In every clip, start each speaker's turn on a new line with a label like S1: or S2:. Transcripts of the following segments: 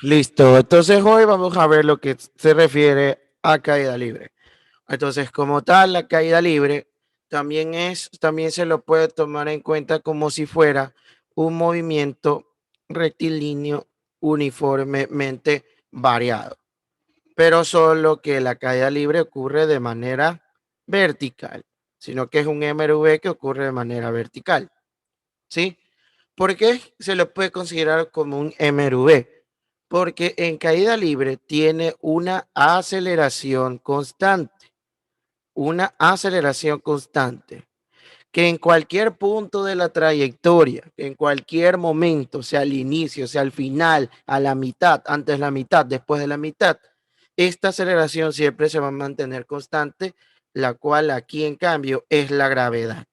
S1: Listo, entonces hoy vamos a ver lo que se refiere a caída libre. Entonces, como tal, la caída libre también se lo puede tomar en cuenta como si fuera un movimiento rectilíneo uniformemente variado, pero solo que la caída libre ocurre de manera vertical, sino que es un MRV que ocurre de manera vertical, ¿sí? ¿Por qué se lo puede considerar como un MRV? Porque en caída libre tiene una aceleración constante, que en cualquier punto de la trayectoria, en cualquier momento, sea al inicio, sea al final, a la mitad, antes de la mitad, después de la mitad, esta aceleración siempre se va a mantener constante, la cual aquí en cambio es la gravedad.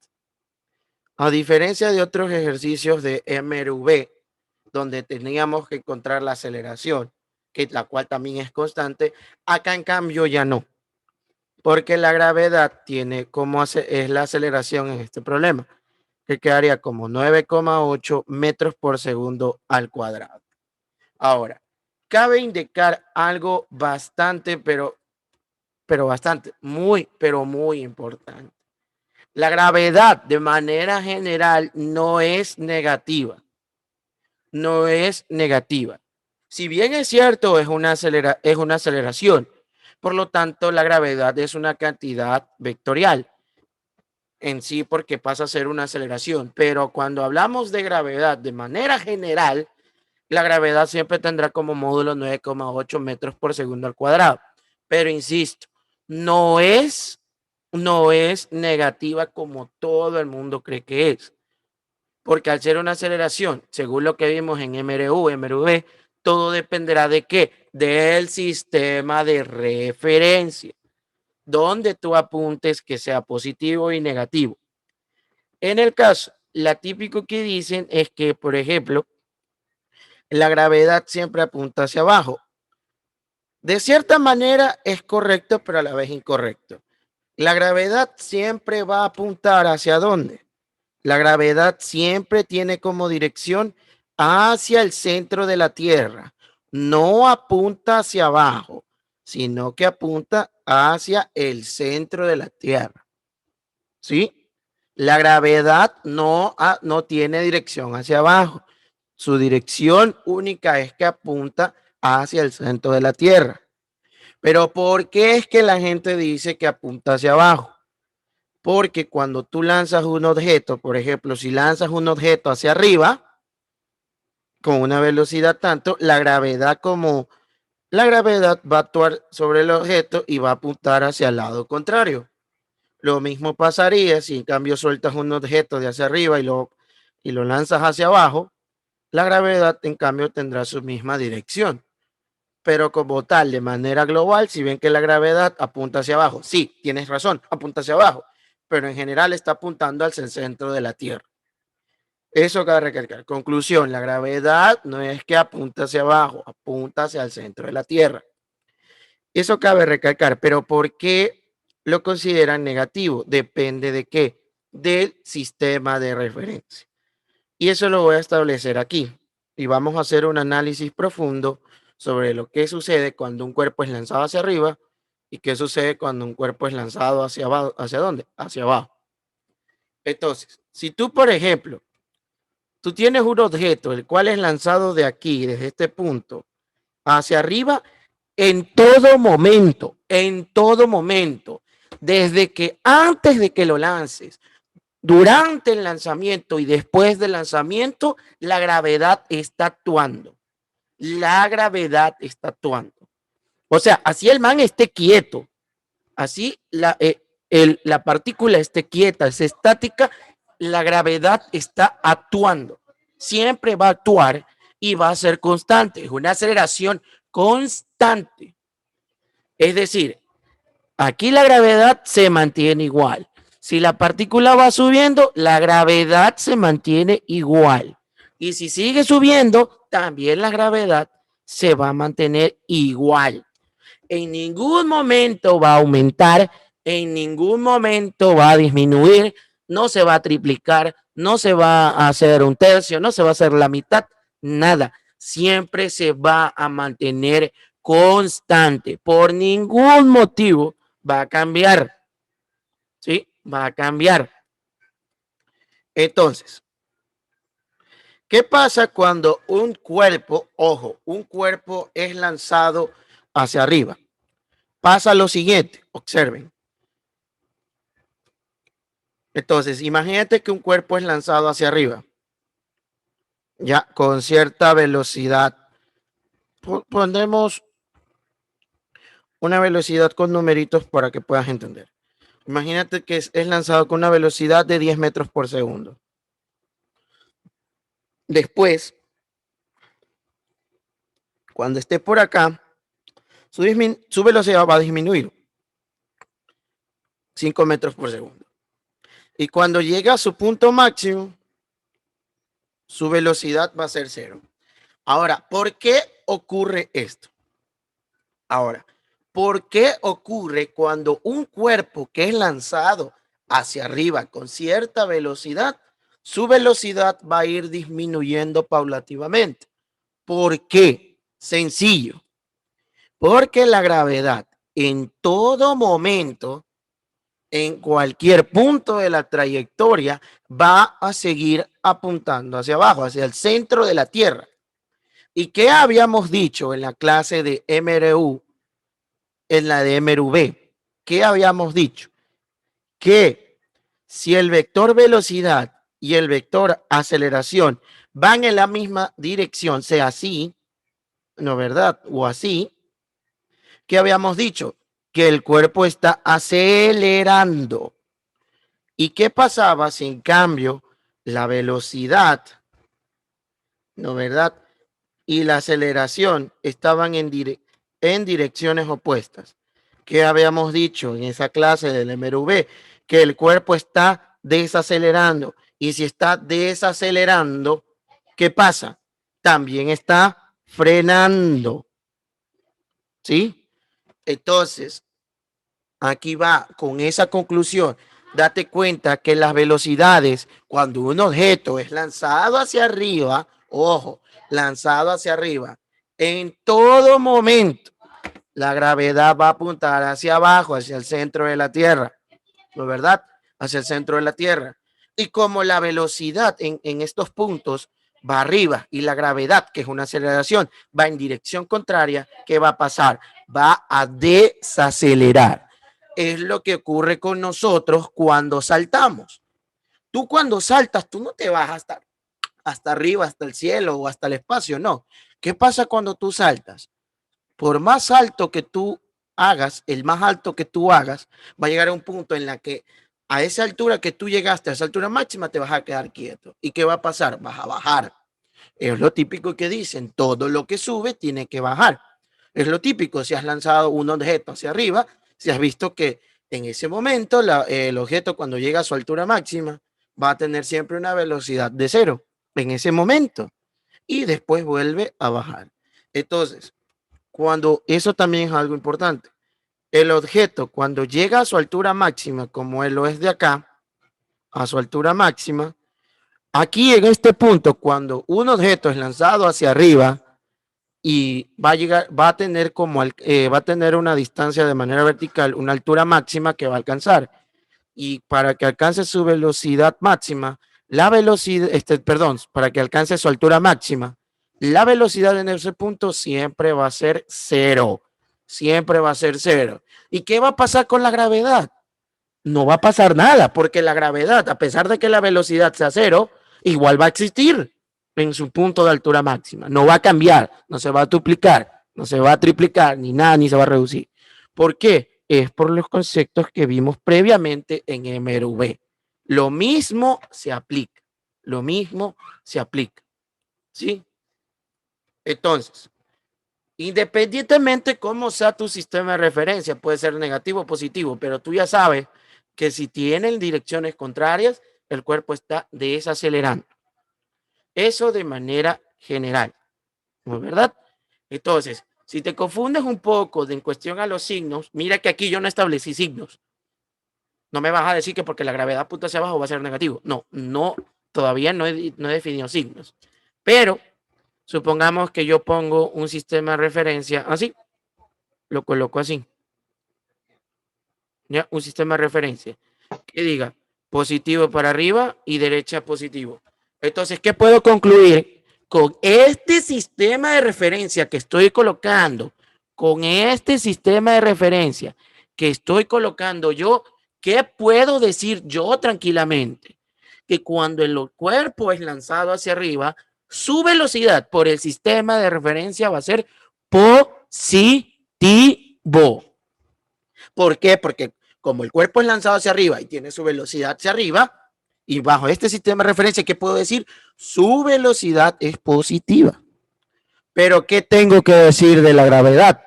S1: A diferencia de otros ejercicios de MRV, donde teníamos que encontrar la aceleración, que la cual también es constante, acá en cambio ya no, porque la gravedad tiene como es la aceleración en este problema, que quedaría como 9,8 metros por segundo al cuadrado. Ahora, cabe indicar algo bastante, pero bastante, pero muy importante. La gravedad de manera general no es negativa. No es negativa. Si bien es cierto, es una aceleración. Por lo tanto, la gravedad es una cantidad vectorial en sí porque pasa a ser una aceleración. Pero cuando hablamos de gravedad de manera general, la gravedad siempre tendrá como módulo 9,8 metros por segundo al cuadrado. Pero insisto, no es, no es negativa como todo el mundo cree que es. Porque al ser una aceleración, según lo que vimos en MRU, MRV, todo dependerá de qué? Del sistema de referencia, donde tú apuntes que sea positivo y negativo. En el caso, la típico que dicen es que, por ejemplo, la gravedad siempre apunta hacia abajo. De cierta manera es correcto, pero a la vez incorrecto. La gravedad siempre va a apuntar hacia dónde. La gravedad siempre tiene como dirección hacia el centro de la Tierra. No apunta hacia abajo, sino que apunta hacia el centro de la Tierra. ¿Sí? La gravedad no tiene dirección hacia abajo. Su dirección única es que apunta hacia el centro de la Tierra. Pero ¿por qué es que la gente dice que apunta hacia abajo? Porque cuando tú lanzas un objeto, por ejemplo, si lanzas un objeto hacia arriba, con una velocidad tanto, la gravedad va a actuar sobre el objeto y va a apuntar hacia el lado contrario. Lo mismo pasaría si en cambio sueltas un objeto de hacia arriba y lo lanzas hacia abajo, la gravedad en cambio tendrá su misma dirección. Pero como tal, de manera global, si ven que la gravedad apunta hacia abajo, sí, tienes razón, apunta hacia abajo, pero en general está apuntando al centro de la Tierra. Eso cabe recalcar. Conclusión, la gravedad no es que apunta hacia abajo, apunta hacia el centro de la Tierra. Eso cabe recalcar, pero ¿por qué lo consideran negativo? Depende de qué, del sistema de referencia. Y eso lo voy a establecer aquí. Y vamos a hacer un análisis profundo sobre lo que sucede cuando un cuerpo es lanzado hacia arriba y qué sucede cuando un cuerpo es lanzado hacia abajo. ¿Hacia dónde? Hacia abajo. Entonces, si tú, por ejemplo, tú tienes un objeto, el cual es lanzado de aquí, desde este punto, hacia arriba, en todo momento, desde que antes de que lo lances, durante el lanzamiento y después del lanzamiento, la gravedad está actuando. La gravedad está actuando. O sea, así el man esté quieto, así la partícula esté quieta, es estática, la gravedad está actuando. Siempre va a actuar y va a ser constante. Es una aceleración constante. Es decir, aquí la gravedad se mantiene igual. Si la partícula va subiendo, la gravedad se mantiene igual. Y si sigue subiendo, también la gravedad se va a mantener igual. En ningún momento va a aumentar, en ningún momento va a disminuir, no se va a triplicar, no se va a hacer un tercio, no se va a hacer la mitad, nada. siempre se va a mantener constante. Por ningún motivo va a cambiar. ¿Sí? Va a cambiar. Entonces, ¿qué pasa cuando un cuerpo, ojo, un cuerpo es lanzado hacia arriba? Pasa lo siguiente, observen. Entonces, imagínate que un cuerpo es lanzado hacia arriba, ya con cierta velocidad. Pondremos una velocidad con numeritos para que puedas entender. Imagínate que es lanzado con una velocidad de 10 metros por segundo. Después, cuando esté por acá, su velocidad va a disminuir 5 metros por segundo. Y cuando llega a su punto máximo, su velocidad va a ser cero. Ahora, ¿por qué ocurre esto? Ahora, ¿por qué ocurre cuando un cuerpo que es lanzado hacia arriba con cierta velocidad, su velocidad va a ir disminuyendo paulativamente? ¿Por qué? Sencillo. Porque la gravedad en todo momento, en cualquier punto de la trayectoria, va a seguir apuntando hacia abajo, hacia el centro de la Tierra. ¿Y qué habíamos dicho en la clase de MRU, en la de MRV? ¿Qué habíamos dicho? Que si el vector velocidad y el vector aceleración van en la misma dirección, sea así, ¿no verdad? O así, ¿qué habíamos dicho? Que el cuerpo está acelerando. ¿Y qué pasaba si en cambio la velocidad, ¿no verdad? Y la aceleración estaban en direcciones opuestas? ¿Qué habíamos dicho en esa clase del MRV? Que el cuerpo está desacelerando. Y si está desacelerando, ¿qué pasa? También está frenando. ¿Sí? Entonces, aquí va con esa conclusión. Date cuenta que las velocidades, cuando un objeto es lanzado hacia arriba, ojo, lanzado hacia arriba, en todo momento la gravedad va a apuntar hacia abajo, hacia el centro de la Tierra, ¿no es verdad? Hacia el centro de la Tierra. Y como la velocidad en estos puntos va arriba y la gravedad, que es una aceleración, va en dirección contraria, ¿qué va a pasar? Va a desacelerar. Es lo que ocurre con nosotros cuando saltamos. Tú cuando saltas, tú no te vas hasta arriba, hasta el cielo o hasta el espacio, no. ¿Qué pasa cuando tú saltas? Por más alto que tú hagas, el más alto que tú hagas, va a llegar a un punto en la que a esa altura que tú llegaste, a esa altura máxima, te vas a quedar quieto. ¿Y qué va a pasar? Vas a bajar. Es lo típico que dicen, todo lo que sube tiene que bajar. Es lo típico, si has lanzado un objeto hacia arriba, si has visto que en ese momento el objeto cuando llega a su altura máxima va a tener siempre una velocidad de cero en ese momento y después vuelve a bajar. Entonces, cuando eso también es algo importante, el objeto cuando llega a su altura máxima, como él lo es de acá, a su altura máxima, aquí en este punto, cuando un objeto es lanzado hacia arriba y va a llegar, va a tener va a tener una distancia de manera vertical, una altura máxima que va a alcanzar. Y para que alcance su velocidad máxima, la velocidad, perdón, para que alcance su altura máxima, la velocidad en ese punto siempre va a ser cero. Siempre va a ser cero. ¿Y qué va a pasar con la gravedad? No va a pasar nada, porque la gravedad, a pesar de que la velocidad sea cero, igual va a existir en su punto de altura máxima. No va a cambiar, no se va a duplicar, no se va a triplicar, ni nada, ni se va a reducir. ¿Por qué? Es por los conceptos que vimos previamente en MRV. Lo mismo se aplica, lo mismo se aplica. ¿Sí? Entonces, independientemente cómo sea tu sistema de referencia, puede ser negativo o positivo, pero tú ya sabes que si tienen direcciones contrarias, el cuerpo está desacelerando. Eso de manera general, ¿no es verdad? Entonces, si te confundes un poco en cuestión a los signos, mira que aquí yo no establecí signos. No me vas a decir que porque la gravedad punta hacia abajo va a ser negativo. No, todavía no he definido signos. Pero Supongamos que yo pongo un sistema de referencia así, lo coloco así, ¿ya? Un sistema de referencia que diga positivo para arriba y derecha positivo. Entonces, ¿qué puedo concluir? Con este sistema de referencia que estoy colocando, con este sistema de referencia que estoy colocando yo, ¿qué puedo decir yo tranquilamente? Que cuando el cuerpo es lanzado hacia arriba, su velocidad por el sistema de referencia va a ser positivo. ¿Por qué? Porque como el cuerpo es lanzado hacia arriba y tiene su velocidad hacia arriba, y bajo este sistema de referencia, ¿qué puedo decir? Su velocidad es positiva. Pero ¿qué tengo que decir de la gravedad?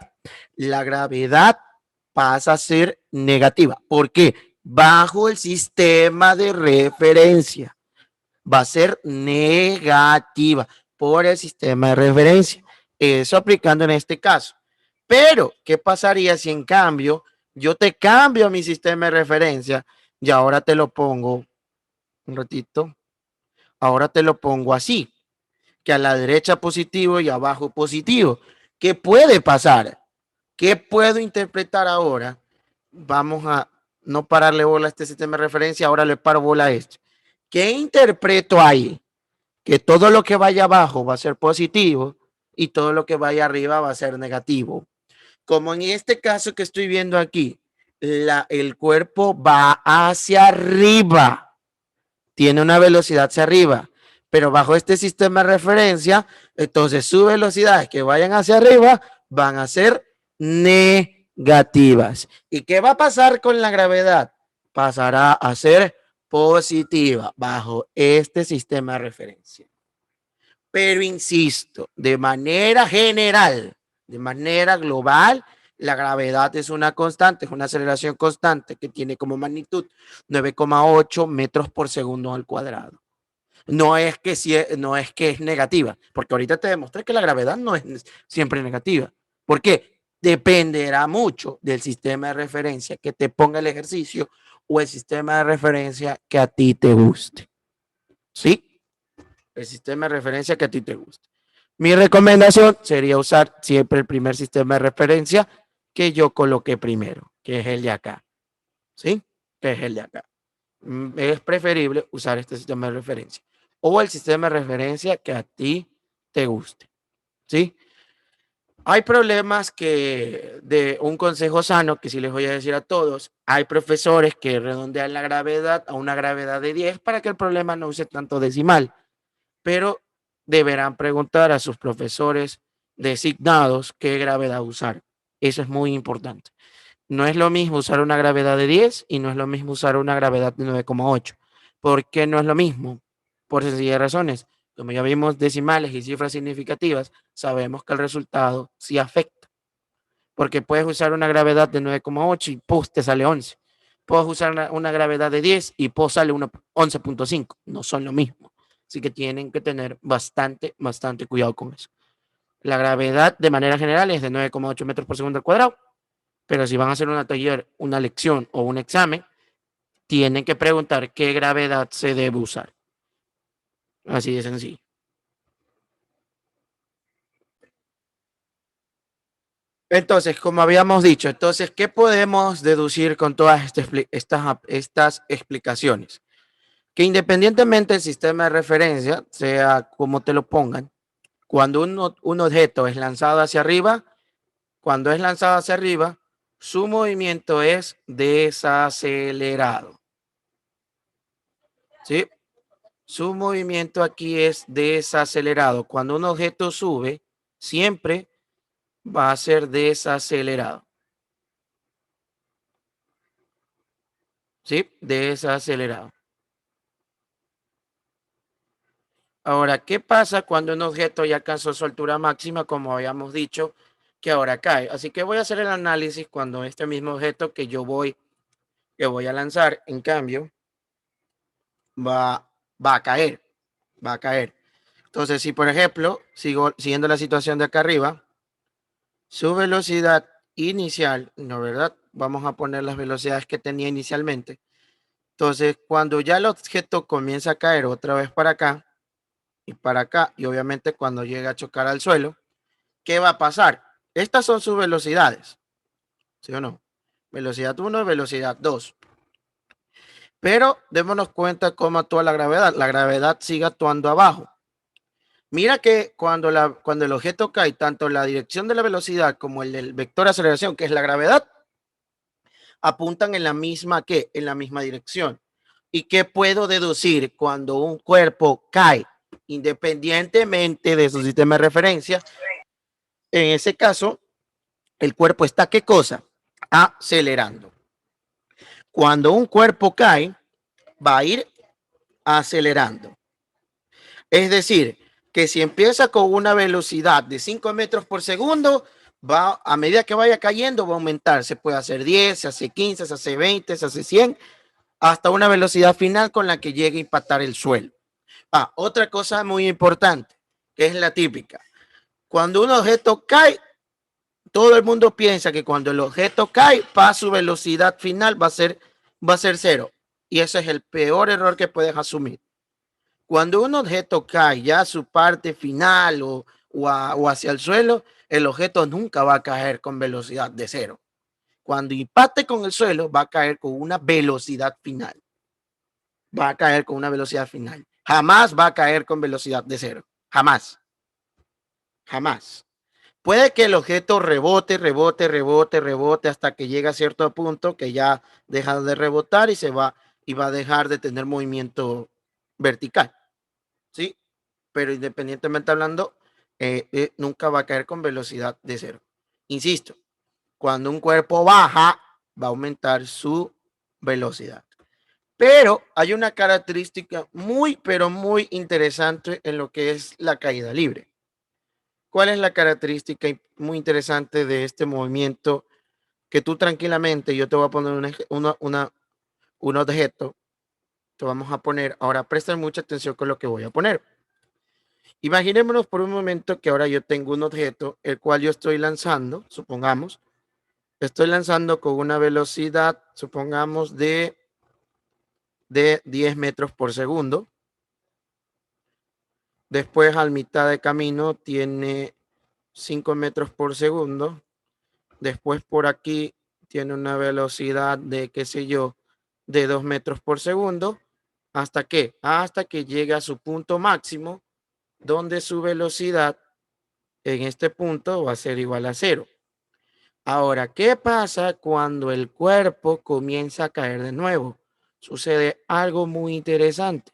S1: La gravedad pasa a ser negativa. ¿Por qué? Bajo el sistema de referencia va a ser negativa por el sistema de referencia. Eso aplicando en este caso. Pero, ¿qué pasaría si en cambio yo te cambio mi sistema de referencia y ahora te lo pongo, un ratito, ahora te lo pongo así, que a la derecha positivo y abajo positivo? ¿Qué puede pasar? ¿Qué puedo interpretar ahora? Vamos a no pararle bola a este sistema de referencia, ahora le paro bola a este. ¿Qué interpreto ahí? Que todo lo que vaya abajo va a ser positivo y todo lo que vaya arriba va a ser negativo. Como en este caso que estoy viendo aquí, el cuerpo va hacia arriba, tiene una velocidad hacia arriba, pero bajo este sistema de referencia, entonces sus velocidades que vayan hacia arriba van a ser negativas. ¿Y qué va a pasar con la gravedad? Pasará a ser positiva bajo este sistema de referencia. Pero insisto, de manera general, de manera global, la gravedad es una constante, es una aceleración constante que tiene como magnitud 9,8 metros por segundo al cuadrado. No es que es negativa, porque ahorita te demostré que la gravedad no es siempre negativa. ¿Por qué? Dependerá mucho del sistema de referencia que te ponga el ejercicio o el sistema de referencia que a ti te guste. ¿Sí? El sistema de referencia que a ti te guste. Mi recomendación sería usar siempre el primer sistema de referencia que yo coloqué primero, que es el de acá. ¿Sí? Que es el de acá. Es preferible usar este sistema de referencia o el sistema de referencia que a ti te guste. ¿Sí? Hay problemas que de un consejo sano, que sí les voy a decir a todos, hay profesores que redondean la gravedad a una gravedad de 10 para que el problema no use tanto decimal, pero deberán preguntar a sus profesores designados qué gravedad usar. Eso es muy importante. No es lo mismo usar una gravedad de 10 y no es lo mismo usar una gravedad de 9,8. ¿Por qué no es lo mismo? Por sencillas razones. Como ya vimos decimales y cifras significativas, sabemos que el resultado sí afecta. Porque puedes usar una gravedad de 9,8 y ¡puf! Te sale 11. Puedes usar una gravedad de 10 y ¡puf! Sale 11,5. No son lo mismo. Así que tienen que tener bastante cuidado con eso. La gravedad de manera general es de 9,8 metros por segundo al cuadrado. Pero si van a hacer una taller, una lección o un examen, tienen que preguntar qué gravedad se debe usar. Así de sencillo. Entonces, como habíamos dicho, entonces, ¿qué podemos deducir con todas estas explicaciones? Que independientemente del sistema de referencia, sea como te lo pongan, cuando un objeto es lanzado hacia arriba, cuando es lanzado hacia arriba, su movimiento es desacelerado. ¿Sí? Su movimiento aquí es desacelerado. Cuando un objeto sube, siempre va a ser desacelerado. ¿Sí? Desacelerado. Ahora, ¿qué pasa cuando un objeto ya alcanzó su altura máxima, como habíamos dicho, que ahora cae? Así que voy a hacer el análisis cuando este mismo objeto que voy a lanzar, en cambio, va, va a caer, va a caer. Entonces, si por ejemplo, sigo siguiendo la situación de acá arriba, su velocidad inicial, ¿no verdad? Vamos a poner las velocidades que tenía inicialmente. Entonces, cuando ya el objeto comienza a caer otra vez para acá, y para acá. Y obviamente cuando llegue a chocar al suelo, ¿qué va a pasar? Estas son sus velocidades, ¿sí o no? Velocidad 1 y velocidad 2. Pero démonos cuenta cómo actúa la gravedad. La gravedad sigue actuando abajo. Mira que cuando el objeto cae, tanto la dirección de la velocidad como el del vector de aceleración, que es la gravedad, apuntan en la misma en la misma dirección. ¿Y qué puedo deducir cuando un cuerpo cae? Independientemente de su sistema de referencia, en ese caso, el cuerpo está, ¿qué cosa? Acelerando. Cuando un cuerpo cae, va a ir acelerando. Es decir, que si empieza con una velocidad de 5 metros por segundo, va a medida que vaya cayendo, va a aumentar. Se puede hacer 10, se hace 15, se hace 20, se hace 100, hasta una velocidad final con la que llegue a impactar el suelo. Otra cosa muy importante, que es la típica. Cuando un objeto cae, todo el mundo piensa que cuando el objeto cae, para su velocidad final va a ser cero. Y ese es el peor error que puedes asumir. Cuando un objeto cae ya a su parte final o hacia el suelo, el objeto nunca va a caer con velocidad de cero. Cuando impacte con el suelo, va a caer con una velocidad final. Va a caer con una velocidad final. Jamás va a caer con velocidad de cero. Jamás. Jamás. Puede que el objeto rebote hasta que llegue a cierto punto que ya deja de rebotar y va a dejar de tener movimiento vertical. ¿Sí? Pero independientemente hablando, nunca va a caer con velocidad de cero. Insisto, cuando un cuerpo baja, va a aumentar su velocidad. Pero hay una característica muy, pero muy interesante en lo que es la caída libre. ¿Cuál es la característica muy interesante de este movimiento que tú tranquilamente, yo te voy a poner un objeto, te vamos a poner, ahora presten mucha atención con lo que voy a poner. Imaginémonos por un momento que ahora yo tengo un objeto, el cual yo estoy lanzando, supongamos, estoy lanzando con una velocidad, supongamos, de 10 metros por segundo. Después, al mitad de camino, tiene 5 metros por segundo. Después, por aquí, tiene una velocidad de, qué sé yo, de 2 metros por segundo. ¿Hasta qué? Hasta que llega a su punto máximo, donde su velocidad en este punto va a ser igual a cero. Ahora, ¿qué pasa cuando el cuerpo comienza a caer de nuevo? Sucede algo muy interesante.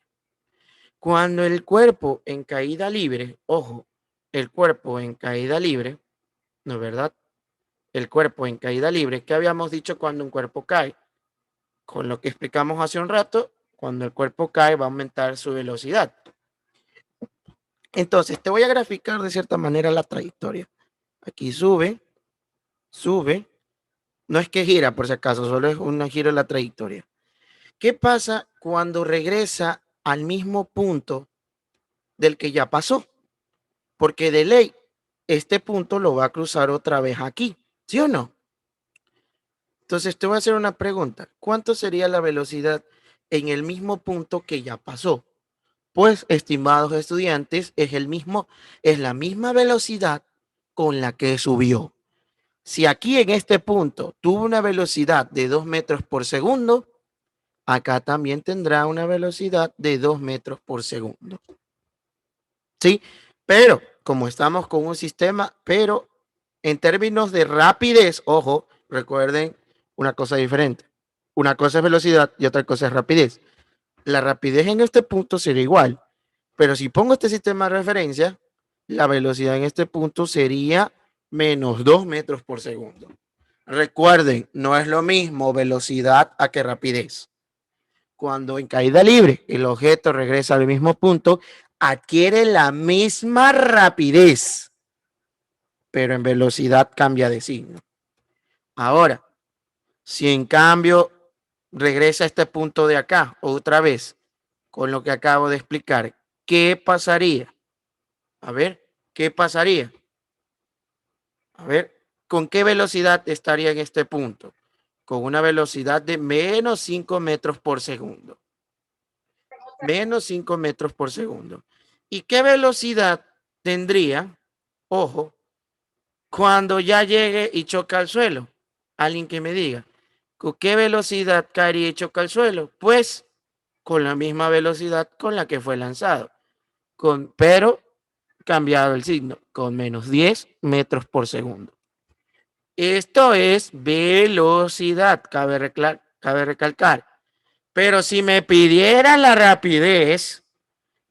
S1: Cuando el cuerpo en caída libre, ojo, el cuerpo en caída libre, ¿no es verdad? El cuerpo en caída libre, ¿qué habíamos dicho cuando un cuerpo cae? Con lo que explicamos hace un rato, cuando el cuerpo cae va a aumentar su velocidad. Entonces, te voy a graficar de cierta manera la trayectoria. Aquí sube, sube. No es que gira, por si acaso, solo es un giro en la trayectoria. ¿Qué pasa cuando regresa al mismo punto del que ya pasó? Porque de ley, este punto lo va a cruzar otra vez aquí, ¿sí o no? Entonces te voy a hacer una pregunta. ¿Cuánto sería la velocidad en el mismo punto que ya pasó? Pues, estimados estudiantes, es la misma velocidad con la que subió. Si aquí en este punto tuvo una velocidad de 2 metros por segundo, acá también tendrá una velocidad de 2 metros por segundo. ¿Sí? Pero como estamos con un sistema, pero en términos de rapidez, ojo, recuerden una cosa diferente. Una cosa es velocidad y otra cosa es rapidez. La rapidez en este punto sería igual, pero si pongo este sistema de referencia, la velocidad en este punto sería menos 2 metros por segundo. Recuerden, no es lo mismo velocidad a que rapidez. Cuando en caída libre el objeto regresa al mismo punto, adquiere la misma rapidez, pero en velocidad cambia de signo. Ahora, si en cambio regresa a este punto de acá otra vez, con lo que acabo de explicar, ¿qué pasaría? A ver, ¿qué pasaría? A ver, ¿con qué velocidad estaría en este punto? Con una velocidad de menos 5 metros por segundo. Menos 5 metros por segundo. ¿Y qué velocidad tendría, ojo, cuando ya llegue y choca al suelo? Alguien que me diga, ¿con qué velocidad caería y choca al suelo? Pues con la misma velocidad con la que fue lanzado, pero cambiado el signo, con menos 10 metros por segundo. Esto es velocidad, cabe recalcar. Pero si me pidieran la rapidez,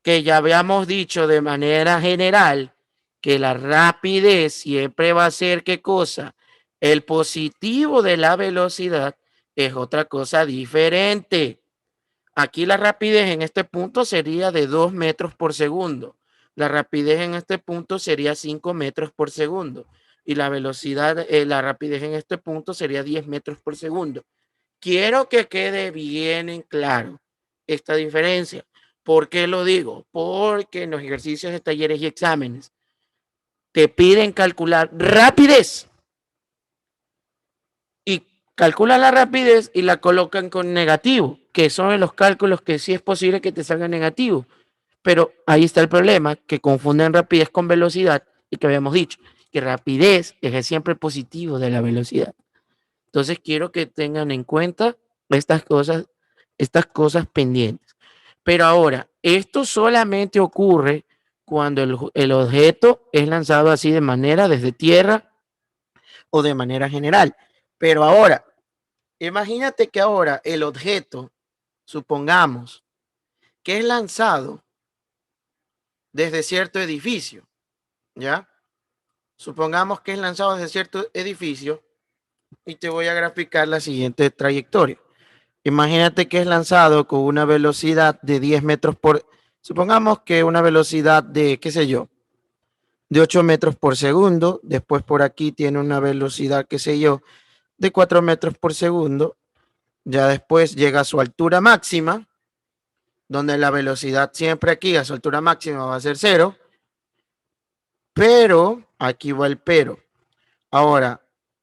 S1: que ya habíamos dicho de manera general, que la rapidez siempre va a ser ¿qué cosa? El positivo de la velocidad es otra cosa diferente. Aquí la rapidez en este punto sería de 2 metros por segundo. La rapidez en este punto sería 5 metros por segundo. Y la velocidad, la rapidez en este punto sería 10 metros por segundo. Quiero que quede bien en claro esta diferencia. ¿Por qué lo digo? Porque en los ejercicios de talleres y exámenes te piden calcular rapidez y calculan la rapidez y la colocan con negativo, que son los cálculos que sí es posible que te salgan negativos. Pero ahí está el problema, que confunden rapidez con velocidad y que habíamos dicho que rapidez es siempre positivo de la velocidad. Entonces quiero que tengan en cuenta estas cosas pendientes. Pero ahora, esto solamente ocurre cuando el objeto es lanzado así de manera desde tierra o de manera general. Pero ahora, imagínate que ahora el objeto, supongamos, que es lanzado desde cierto edificio, ¿ya? Supongamos que es lanzado desde cierto edificio y te voy a graficar la siguiente trayectoria. Imagínate que es lanzado con una velocidad de 10 metros por, supongamos que una velocidad de, qué sé yo, de 8 metros por segundo. Después por aquí tiene una velocidad, qué sé yo, de 4 metros por segundo. Ya después llega a su altura máxima, donde la velocidad siempre aquí a su altura máxima va a ser cero. Pero, aquí va el pero. Ahora,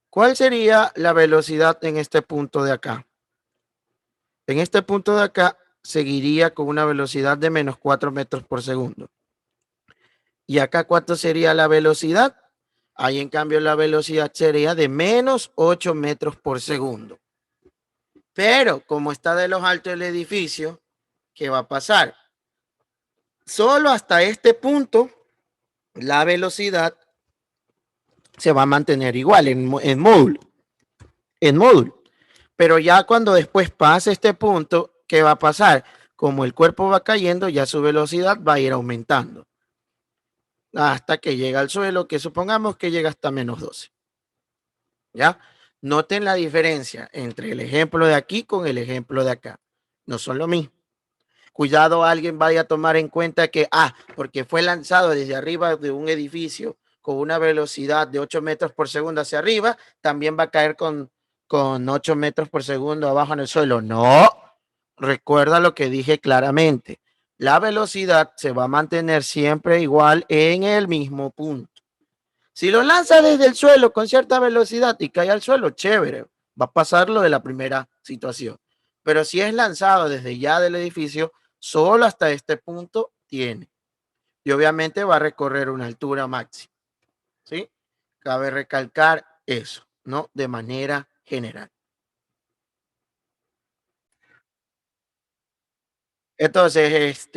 S1: ¿cuál sería la velocidad en este punto de acá? En este punto de acá seguiría con una velocidad de menos 4 metros por segundo. ¿Y acá cuánto sería la velocidad? Ahí en cambio la velocidad sería de menos 8 metros por segundo. Pero como está de los altos del edificio, ¿qué va a pasar? Solo hasta este punto la velocidad se va a mantener igual en módulo. En módulo. Pero ya cuando después pase este punto, ¿qué va a pasar? Como el cuerpo va cayendo, ya su velocidad va a ir aumentando hasta que llega al suelo, que supongamos que llega hasta menos 12. ¿Ya? Noten la diferencia entre el ejemplo de aquí con el ejemplo de acá. No son lo mismo. Cuidado, alguien vaya a tomar en cuenta que, porque fue lanzado desde arriba de un edificio con una velocidad de 8 metros por segundo hacia arriba, también va a caer con 8 metros por segundo abajo en el suelo. No, recuerda lo que dije claramente. La velocidad se va a mantener siempre igual en el mismo punto. Si lo lanza desde el suelo con cierta velocidad y cae al suelo, chévere, va a pasar lo de la primera situación. Pero si es lanzado desde ya del edificio, solo hasta este punto tiene. Y obviamente va a recorrer una altura máxima. ¿Sí? Cabe recalcar eso, ¿no? De manera general. Entonces,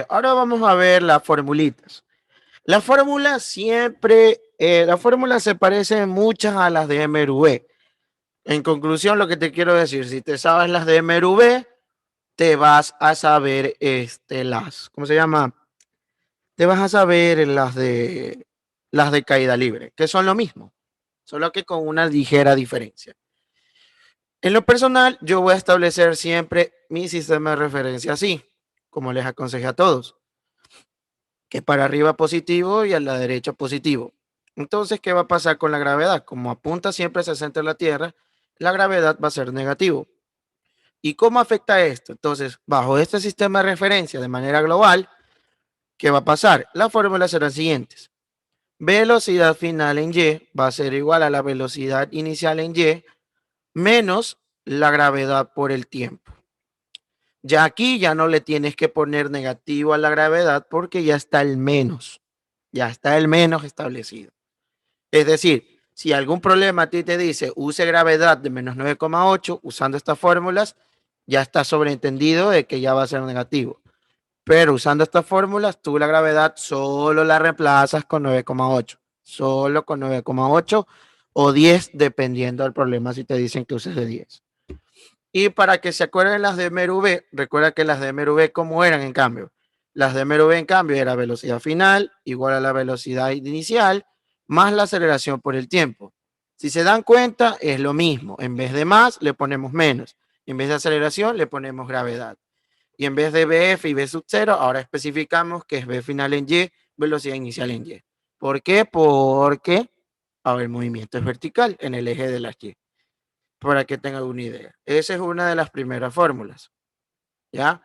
S1: ahora vamos a ver las formulitas. La fórmula siempre, la fórmula se parece muchas a las de MRV. En conclusión, lo que te quiero decir, si te sabes las de MRV, te vas a saber ¿cómo se llama? Te vas a saber las de caída libre, que son lo mismo, solo que con una ligera diferencia. En lo personal, yo voy a establecer siempre mi sistema de referencia así, como les aconsejé a todos, que para arriba positivo y a la derecha positivo. Entonces, ¿qué va a pasar con la gravedad? Como apunta siempre hacia el centro de la Tierra, la gravedad va a ser negativo. ¿Y cómo afecta esto? Entonces, bajo este sistema de referencia de manera global, ¿qué va a pasar? Las fórmulas serán las siguientes. Velocidad final en Y va a ser igual a la velocidad inicial en Y menos la gravedad por el tiempo. Ya aquí ya no le tienes que poner negativo a la gravedad porque ya está el menos. Ya está el menos establecido. Es decir, si algún problema a ti te dice use gravedad de menos 9,8 usando estas fórmulas, ya está sobreentendido de que ya va a ser negativo. Pero usando estas fórmulas, tú la gravedad solo la reemplazas con 9,8. Solo con 9,8 o 10, dependiendo del problema si te dicen que uses de 10. Y para que se acuerden las de MRV, recuerda que las de MRV, ¿cómo eran en cambio? Las de MRV, en cambio, era velocidad final igual a la velocidad inicial más la aceleración por el tiempo. Si se dan cuenta, es lo mismo. En vez de más, le ponemos menos. En vez de aceleración, le ponemos gravedad. Y en vez de BF y B sub 0, ahora especificamos que es B final en Y, velocidad inicial en Y. ¿Por qué? Porque ahora el movimiento es vertical en el eje de las Y, para que tengan una idea. Esa es una de las primeras fórmulas, ¿ya?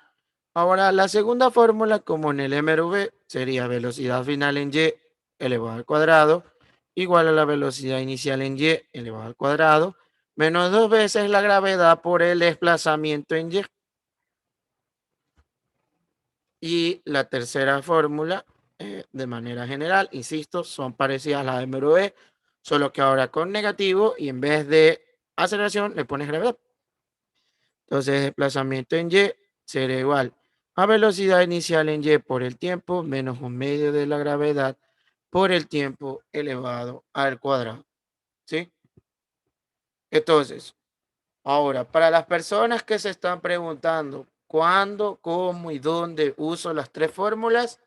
S1: Ahora, la segunda fórmula, como en el MRV, sería velocidad final en Y elevado al cuadrado, igual a la velocidad inicial en Y elevado al cuadrado, menos 2 veces la gravedad por el desplazamiento en Y. Y la tercera fórmula, de manera general, insisto, son parecidas a las de MRV, solo que ahora con negativo y en vez de aceleración le pones gravedad. Entonces, desplazamiento en Y será igual a velocidad inicial en Y por el tiempo menos un medio de la gravedad por el tiempo elevado al cuadrado. ¿Sí? Entonces, ahora, para las personas que se están preguntando cuándo, cómo y dónde uso las tres fórmulas,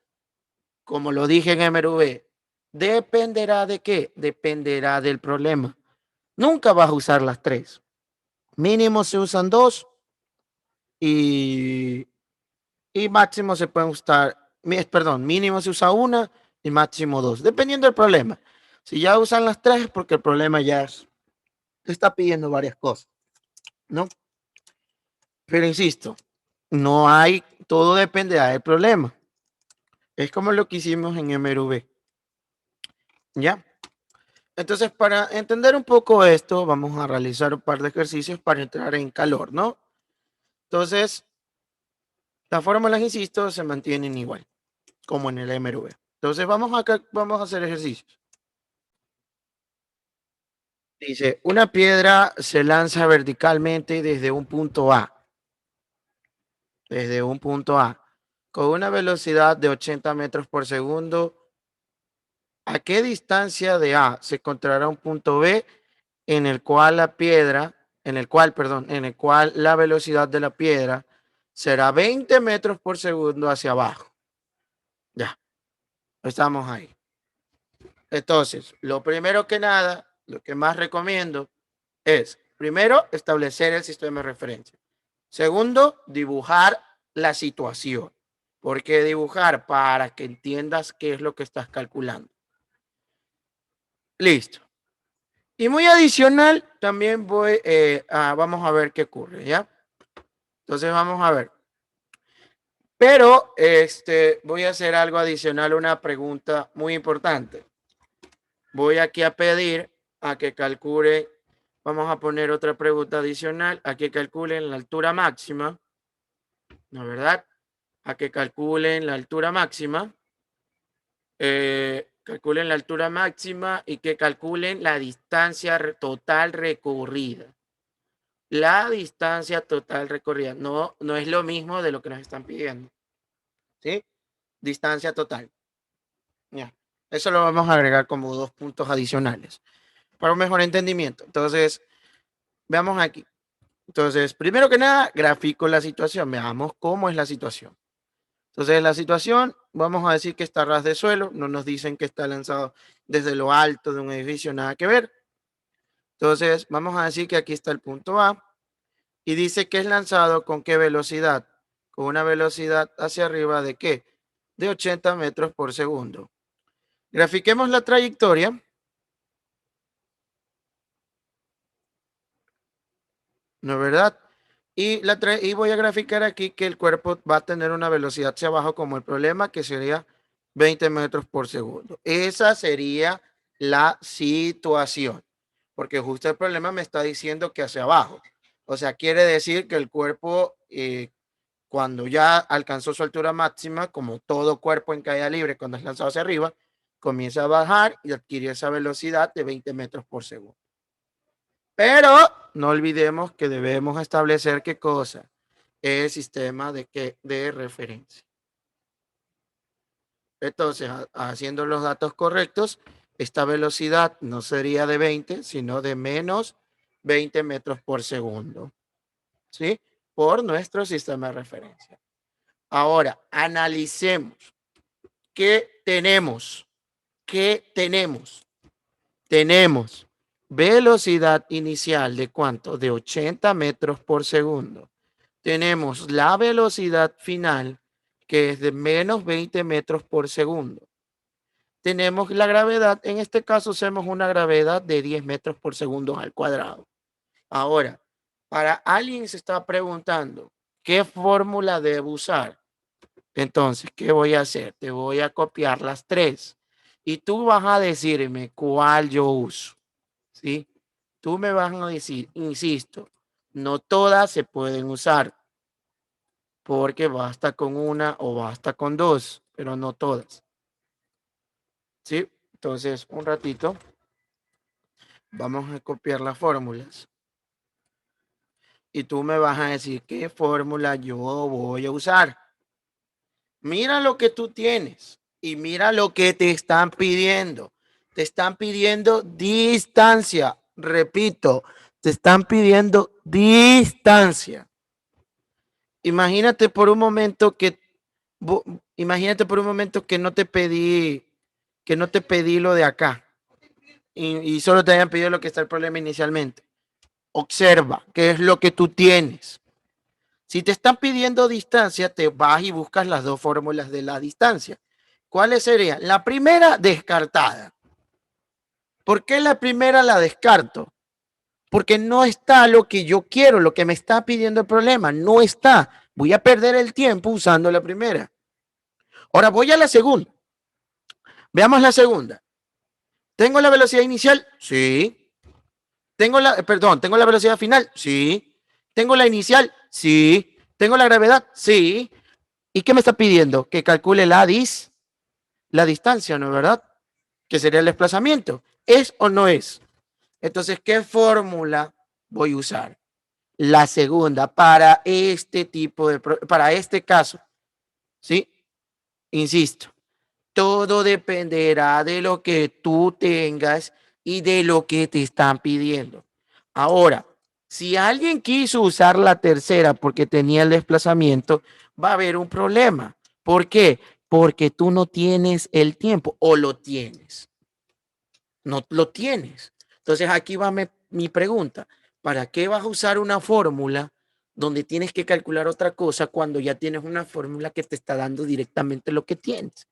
S1: como lo dije en MRV, dependerá de qué, dependerá del problema. Nunca vas a usar las tres. Mínimo se usan dos y máximo se pueden usar, perdón, mínimo se usa una y máximo dos, dependiendo del problema. Si ya usan las tres es porque el problema ya te está pidiendo varias cosas, ¿no? Pero insisto, no hay, todo dependerá del problema. Es como lo que hicimos en MRV, ¿ya? Entonces, para entender un poco esto, vamos a realizar un par de ejercicios para entrar en calor, ¿no? Entonces, las fórmulas, insisto, se mantienen igual, como en el MRV. Entonces, vamos a hacer ejercicios. Dice, una piedra se lanza verticalmente desde un punto A, con una velocidad de 80 metros por segundo. ¿A qué distancia de A se encontrará un punto B en el cual en el cual la velocidad de la piedra será 20 metros por segundo hacia abajo? Ya, estamos ahí. Entonces, lo primero que nada, lo que más recomiendo es, primero, establecer el sistema de referencia. Segundo, dibujar la situación. ¿Por qué dibujar? Para que entiendas qué es lo que estás calculando. Listo. Y muy adicional, también vamos a ver qué ocurre, ¿ya? Entonces vamos a ver. Pero voy a hacer algo adicional, una pregunta muy importante. Voy aquí a pedir a que calcule, vamos a poner otra pregunta adicional, a que calculen la altura máxima, ¿no verdad? A que calculen la altura máxima, calculen la altura máxima y que calculen la distancia total recorrida. La distancia total recorrida no es lo mismo de lo que nos están pidiendo. ¿Sí? Distancia total. Ya. Eso lo vamos a agregar como dos puntos adicionales para un mejor entendimiento. Entonces, veamos aquí. Entonces, primero que nada, grafico la situación. Veamos cómo es la situación. Entonces, la situación, vamos a decir que está a ras de suelo. No nos dicen que está lanzado desde lo alto de un edificio, nada que ver. Entonces, vamos a decir que aquí está el punto A y dice que es lanzado con qué velocidad. Con una velocidad hacia arriba de qué? De 80 metros por segundo. Grafiquemos la trayectoria. ¿No es verdad? Y voy a graficar aquí que el cuerpo va a tener una velocidad hacia abajo como el problema, que sería 20 metros por segundo. Esa sería la situación, porque justo el problema me está diciendo que hacia abajo. O sea, quiere decir que el cuerpo cuando ya alcanzó su altura máxima, como todo cuerpo en caída libre cuando es lanzado hacia arriba, comienza a bajar y adquiere esa velocidad de 20 metros por segundo. Pero no olvidemos que debemos establecer qué cosa, el sistema de referencia. Entonces, haciendo los datos correctos, esta velocidad no sería de 20, sino de menos 20 metros por segundo, ¿sí? Por nuestro sistema de referencia. Ahora, analicemos. ¿Qué tenemos? ¿Qué tenemos? Tenemos velocidad inicial de ¿cuánto? De 80 metros por segundo. Tenemos la velocidad final, que es de menos 20 metros por segundo. Tenemos la gravedad, en este caso hacemos una gravedad de 10 metros por segundo al cuadrado. Ahora, para alguien se está preguntando, ¿qué fórmula debo usar? Entonces, ¿qué voy a hacer? Te voy a copiar las tres y tú vas a decirme cuál yo uso, ¿sí? Tú me vas a decir, insisto, no todas se pueden usar porque basta con una o basta con dos, pero no todas, ¿sí? Entonces, un ratito, vamos a copiar las fórmulas y tú me vas a decir qué fórmula yo voy a usar. Mira lo que tú tienes y mira lo que te están pidiendo. Te están pidiendo distancia. Repito, te están pidiendo distancia. Imagínate por un momento que imagínate por un momento que no te pedí lo de acá y solo te hayan pedido lo que está el problema inicialmente. Observa qué es lo que tú tienes. Si te están pidiendo distancia, te vas y buscas las dos fórmulas de la distancia. ¿Cuáles serían? La primera, descartada. ¿Por qué la primera la descarto? Porque no está lo que yo quiero, lo que me está pidiendo el problema. No está. Voy a perder el tiempo usando la primera. Ahora voy a la segunda. Veamos la segunda. ¿Tengo la velocidad inicial? Sí. ¿Tengo la velocidad final? Sí. ¿Tengo la inicial? Sí. ¿Tengo la gravedad? Sí. ¿Y qué me está pidiendo? Que calcule la distancia, ¿no es verdad? Que sería el desplazamiento. ¿Es o no es? Entonces, ¿qué fórmula voy a usar? La segunda para este tipo para este caso. ¿Sí? Insisto, todo dependerá de lo que tú tengas y de lo que te están pidiendo. Ahora, si alguien quiso usar la tercera porque tenía el desplazamiento, va a haber un problema. ¿Por qué? Porque tú no tienes el tiempo o lo tienes. No lo tienes. Entonces aquí va mi pregunta. ¿Para qué vas a usar una fórmula donde tienes que calcular otra cosa cuando ya tienes una fórmula que te está dando directamente lo que tienes?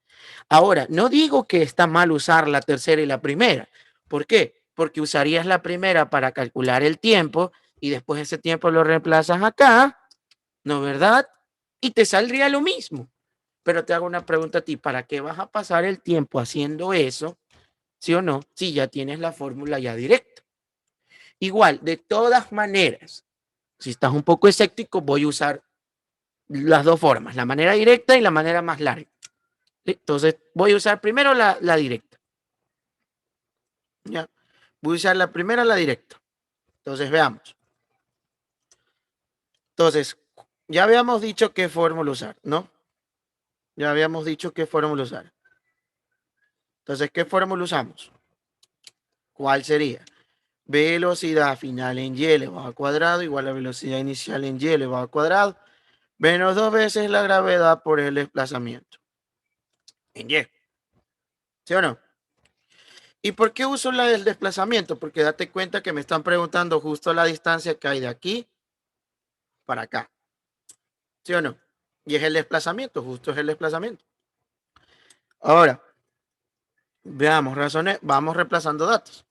S1: Ahora, no digo que está mal usar la tercera y la primera. ¿Por qué? Porque usarías la primera para calcular el tiempo y después ese tiempo lo reemplazas acá, ¿no verdad? Y te saldría lo mismo. Pero te hago una pregunta a ti, ¿para qué vas a pasar el tiempo haciendo eso? ¿Sí o no? Si ya tienes la fórmula ya directa. Igual, de todas maneras, si estás un poco escéptico, voy a usar las dos formas, la manera directa y la manera más larga. Entonces, voy a usar primero la directa. ¿Ya? Voy a usar la primera, la directa. Entonces, veamos. Entonces, ya habíamos dicho qué fórmula usar, ¿no? Ya habíamos dicho qué fórmula usar. Entonces, ¿qué fórmula usamos? ¿Cuál sería? Velocidad final en y elevado al cuadrado igual a velocidad inicial en y elevado al cuadrado menos dos veces la gravedad por el desplazamiento en y. ¿Sí o no? ¿Y por qué uso la del desplazamiento? Porque date cuenta que me están preguntando justo la distancia que hay de aquí para acá. ¿Sí o no? Y es el desplazamiento, justo es el desplazamiento. Ahora, veamos, razones, vamos reemplazando datos.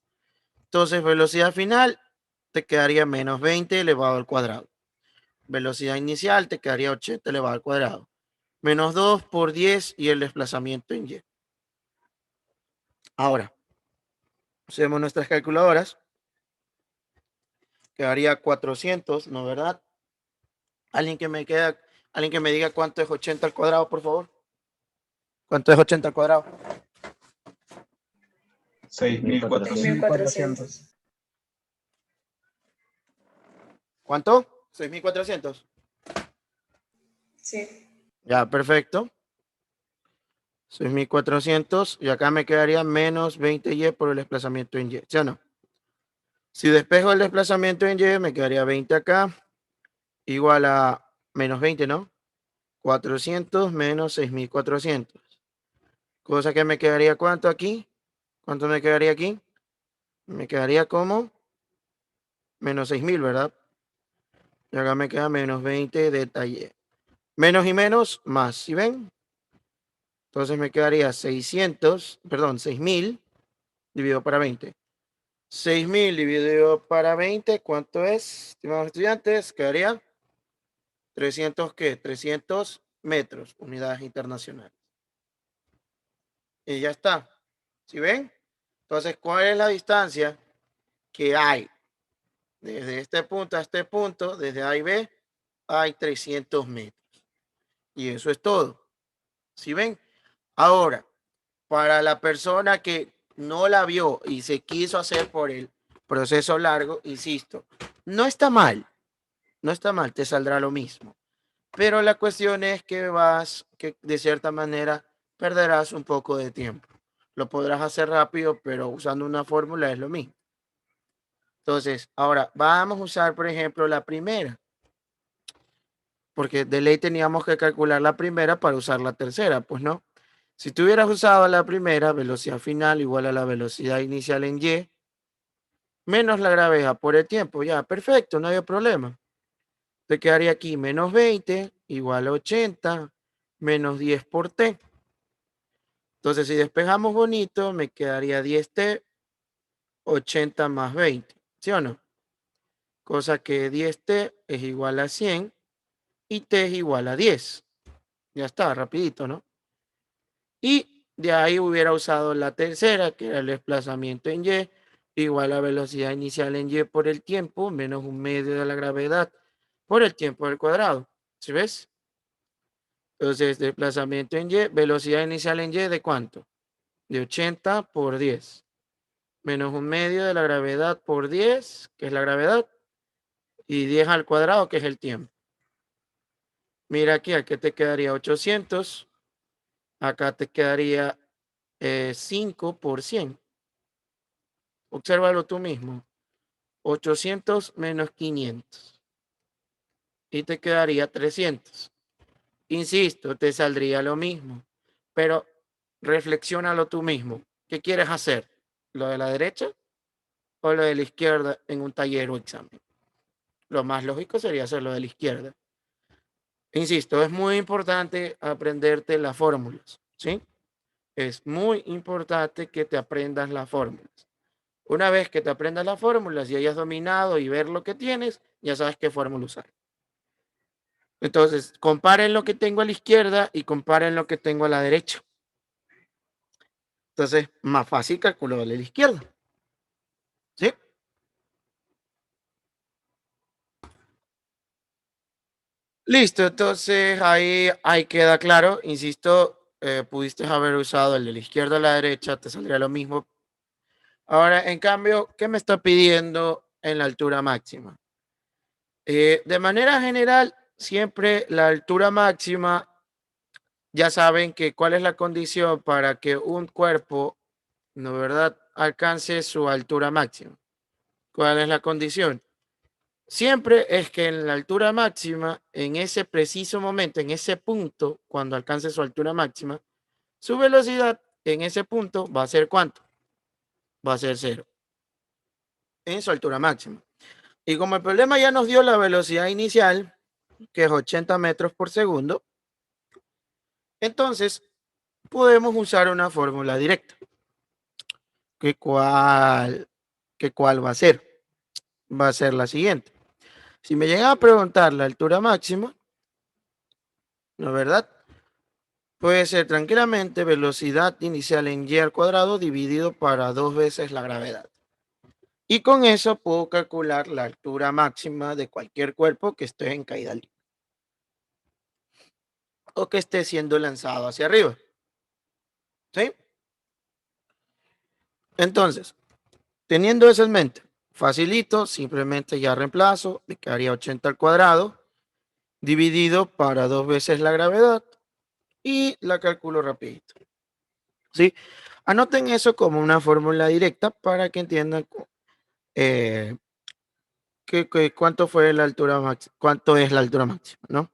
S1: Entonces, velocidad final te quedaría menos 20 elevado al cuadrado. Velocidad inicial te quedaría 80 elevado al cuadrado. Menos 2 por 10 y el desplazamiento en y. Ahora, hacemos nuestras calculadoras. Quedaría 400, ¿no verdad? Alguien que me queda Alguien que me diga cuánto es 80 al cuadrado, por favor. ¿Cuánto es 80 al cuadrado?
S2: 6.400.
S1: ¿Cuánto? 6.400.
S3: Sí.
S1: Ya, perfecto. 6.400 y acá me quedaría menos 20y por el desplazamiento en y, ¿sí o no? Si despejo el desplazamiento en y, me quedaría 20 acá, igual a menos 20, ¿no? 400 menos 6.400. Cosa que me quedaría, ¿cuánto aquí? ¿Cuánto me quedaría aquí? Me quedaría como menos 6.000, ¿verdad? Y acá me queda menos 20 de y. Menos y menos, más, ¿sí ven? Entonces me quedaría 600, perdón, 6.000 dividido para 20. 6.000 dividido para 20, ¿cuánto es, estimados estudiantes? Quedaría 300, ¿qué? 300 metros, unidades internacionales. Y ya está. ¿Sí ven? Entonces, ¿cuál es la distancia que hay? Desde este punto a este punto, desde A y B, hay 300 metros. Y eso es todo. ¿Sí ven? Ahora, para la persona que no la vio y se quiso hacer por el proceso largo, insisto, no está mal. No está mal, te saldrá lo mismo. Pero la cuestión es que de cierta manera perderás un poco de tiempo. Lo podrás hacer rápido, pero usando una fórmula es lo mismo. Entonces, ahora vamos a usar, por ejemplo, la primera. Porque de ley teníamos que calcular la primera para usar la tercera, pues no. Si tú hubieras usado la primera, velocidad final igual a la velocidad inicial en y, menos la gravedad por el tiempo, ya, perfecto, no hay problema. Te quedaría aquí menos 20 igual a 80 menos 10 por t. Entonces, si despejamos bonito, me quedaría 10t, 80 más 20, ¿sí o no? Cosa que 10t es igual a 100 y t es igual a 10. Ya está, rapidito, ¿no? Y de ahí hubiera usado la tercera, que era el desplazamiento en y, igual a velocidad inicial en y por el tiempo, menos un medio de la gravedad por el tiempo al cuadrado. ¿Sí ves? Entonces, desplazamiento en y, velocidad inicial en y, ¿de cuánto? De 80 por 10. Menos un medio de la gravedad por 10, que es la gravedad, y 10 al cuadrado, que es el tiempo. Mira aquí te quedaría 800. Acá te quedaría 5 por 100. Obsérvalo tú mismo. 800 menos 500. Y te quedaría 300. Insisto, te saldría lo mismo. Pero reflexiónalo tú mismo. ¿Qué quieres hacer? ¿Lo de la derecha o lo de la izquierda en un taller o examen? Lo más lógico sería hacer lo de la izquierda. Insisto, es muy importante aprenderte las fórmulas, ¿sí? Es muy importante que te aprendas las fórmulas. Una vez que te aprendas las fórmulas y hayas dominado y ver lo que tienes, ya sabes qué fórmula usar. Entonces, comparen lo que tengo a la izquierda y comparen lo que tengo a la derecha. Entonces, más fácil calculo de la izquierda. ¿Sí? Listo, entonces ahí queda claro. Insisto, pudiste haber usado el de la izquierda a la derecha, te saldría lo mismo. Ahora, en cambio, ¿qué me está pidiendo en la altura máxima? De manera general, siempre la altura máxima, ya saben que cuál es la condición para que un cuerpo, ¿no verdad?, alcance su altura máxima. ¿Cuál es la condición? Siempre es que en la altura máxima, en ese preciso momento, en ese punto, cuando alcance su altura máxima, su velocidad en ese punto va a ser ¿cuánto? Va a ser 0 en su altura máxima. Y como el problema ya nos dio la velocidad inicial, que es 80 metros por segundo, entonces podemos usar una fórmula directa. ¿Qué cuál va a ser? Va a ser la siguiente. Si me llega a preguntar la altura máxima, ¿no es verdad? Puede ser tranquilamente velocidad inicial en y al cuadrado dividido para 2 veces la gravedad. Y con eso puedo calcular la altura máxima de cualquier cuerpo que esté en caída libre. o que esté siendo lanzado hacia arriba. ¿Sí? Entonces, teniendo eso en mente, facilito, simplemente ya reemplazo, me quedaría 80 al cuadrado, dividido para 2 veces la gravedad, y la calculo rapidito. ¿Sí? Anoten eso como una fórmula directa para que entiendan eh, cuánto fue la altura máxima, cuánto es la altura máxima, ¿no?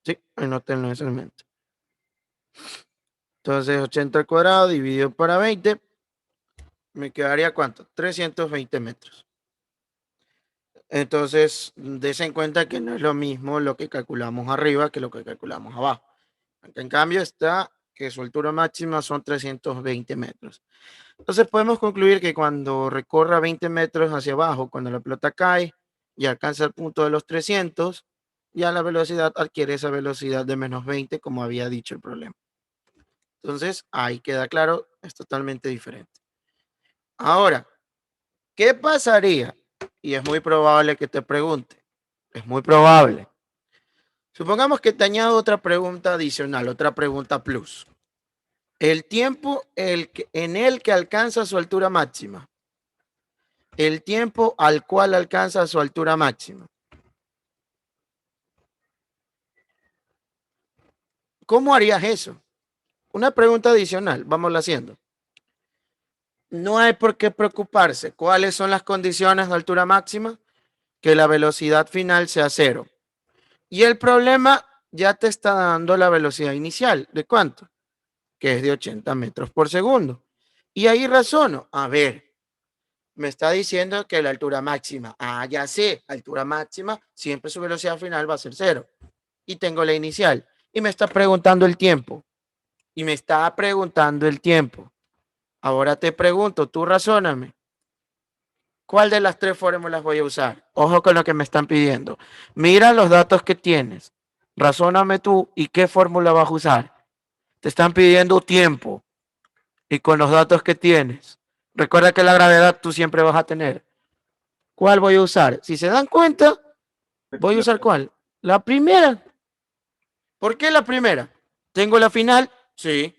S1: Sí, anoten eso en mente. Entonces, 80 al cuadrado dividido para 20, me quedaría ¿cuánto? 320 metros. Entonces, des en cuenta que no es lo mismo lo que calculamos arriba que lo que calculamos abajo. En cambio está que su altura máxima son 320 metros. Entonces podemos concluir que cuando recorra 20 metros hacia abajo, cuando la pelota cae y alcanza el punto de los 300, ya la velocidad adquiere esa velocidad de menos 20, como había dicho el problema. Entonces ahí queda claro, es totalmente diferente. Ahora, ¿qué pasaría? Y es muy probable que te pregunte, es muy probable. Supongamos que te añado otra pregunta adicional, otra pregunta plus. El tiempo en el que alcanza su altura máxima. El tiempo al cual alcanza su altura máxima. ¿Cómo harías eso? Una pregunta adicional, vamos haciendo. No hay por qué preocuparse. ¿Cuáles son las condiciones de altura máxima? Que la velocidad final sea cero. Y el problema ya te está dando la velocidad inicial. ¿De cuánto? Que es de 80 metros por segundo. Y ahí razono. A ver, me está diciendo que la altura máxima. Ah, ya sé, altura máxima, siempre su velocidad final va a ser cero. Y tengo la inicial. Y me está preguntando el tiempo. Y me está preguntando el tiempo. Ahora te pregunto, tú razóname. ¿Cuál de las tres fórmulas voy a usar? Ojo con lo que me están pidiendo. Mira los datos que tienes. Razóname tú y qué fórmula vas a usar. Te están pidiendo tiempo y con los datos que tienes. Recuerda que la gravedad tú siempre vas a tener. ¿Cuál voy a usar? Si se dan cuenta, voy a usar ¿cuál? La primera. ¿Por qué la primera? ¿Tengo la final? Sí.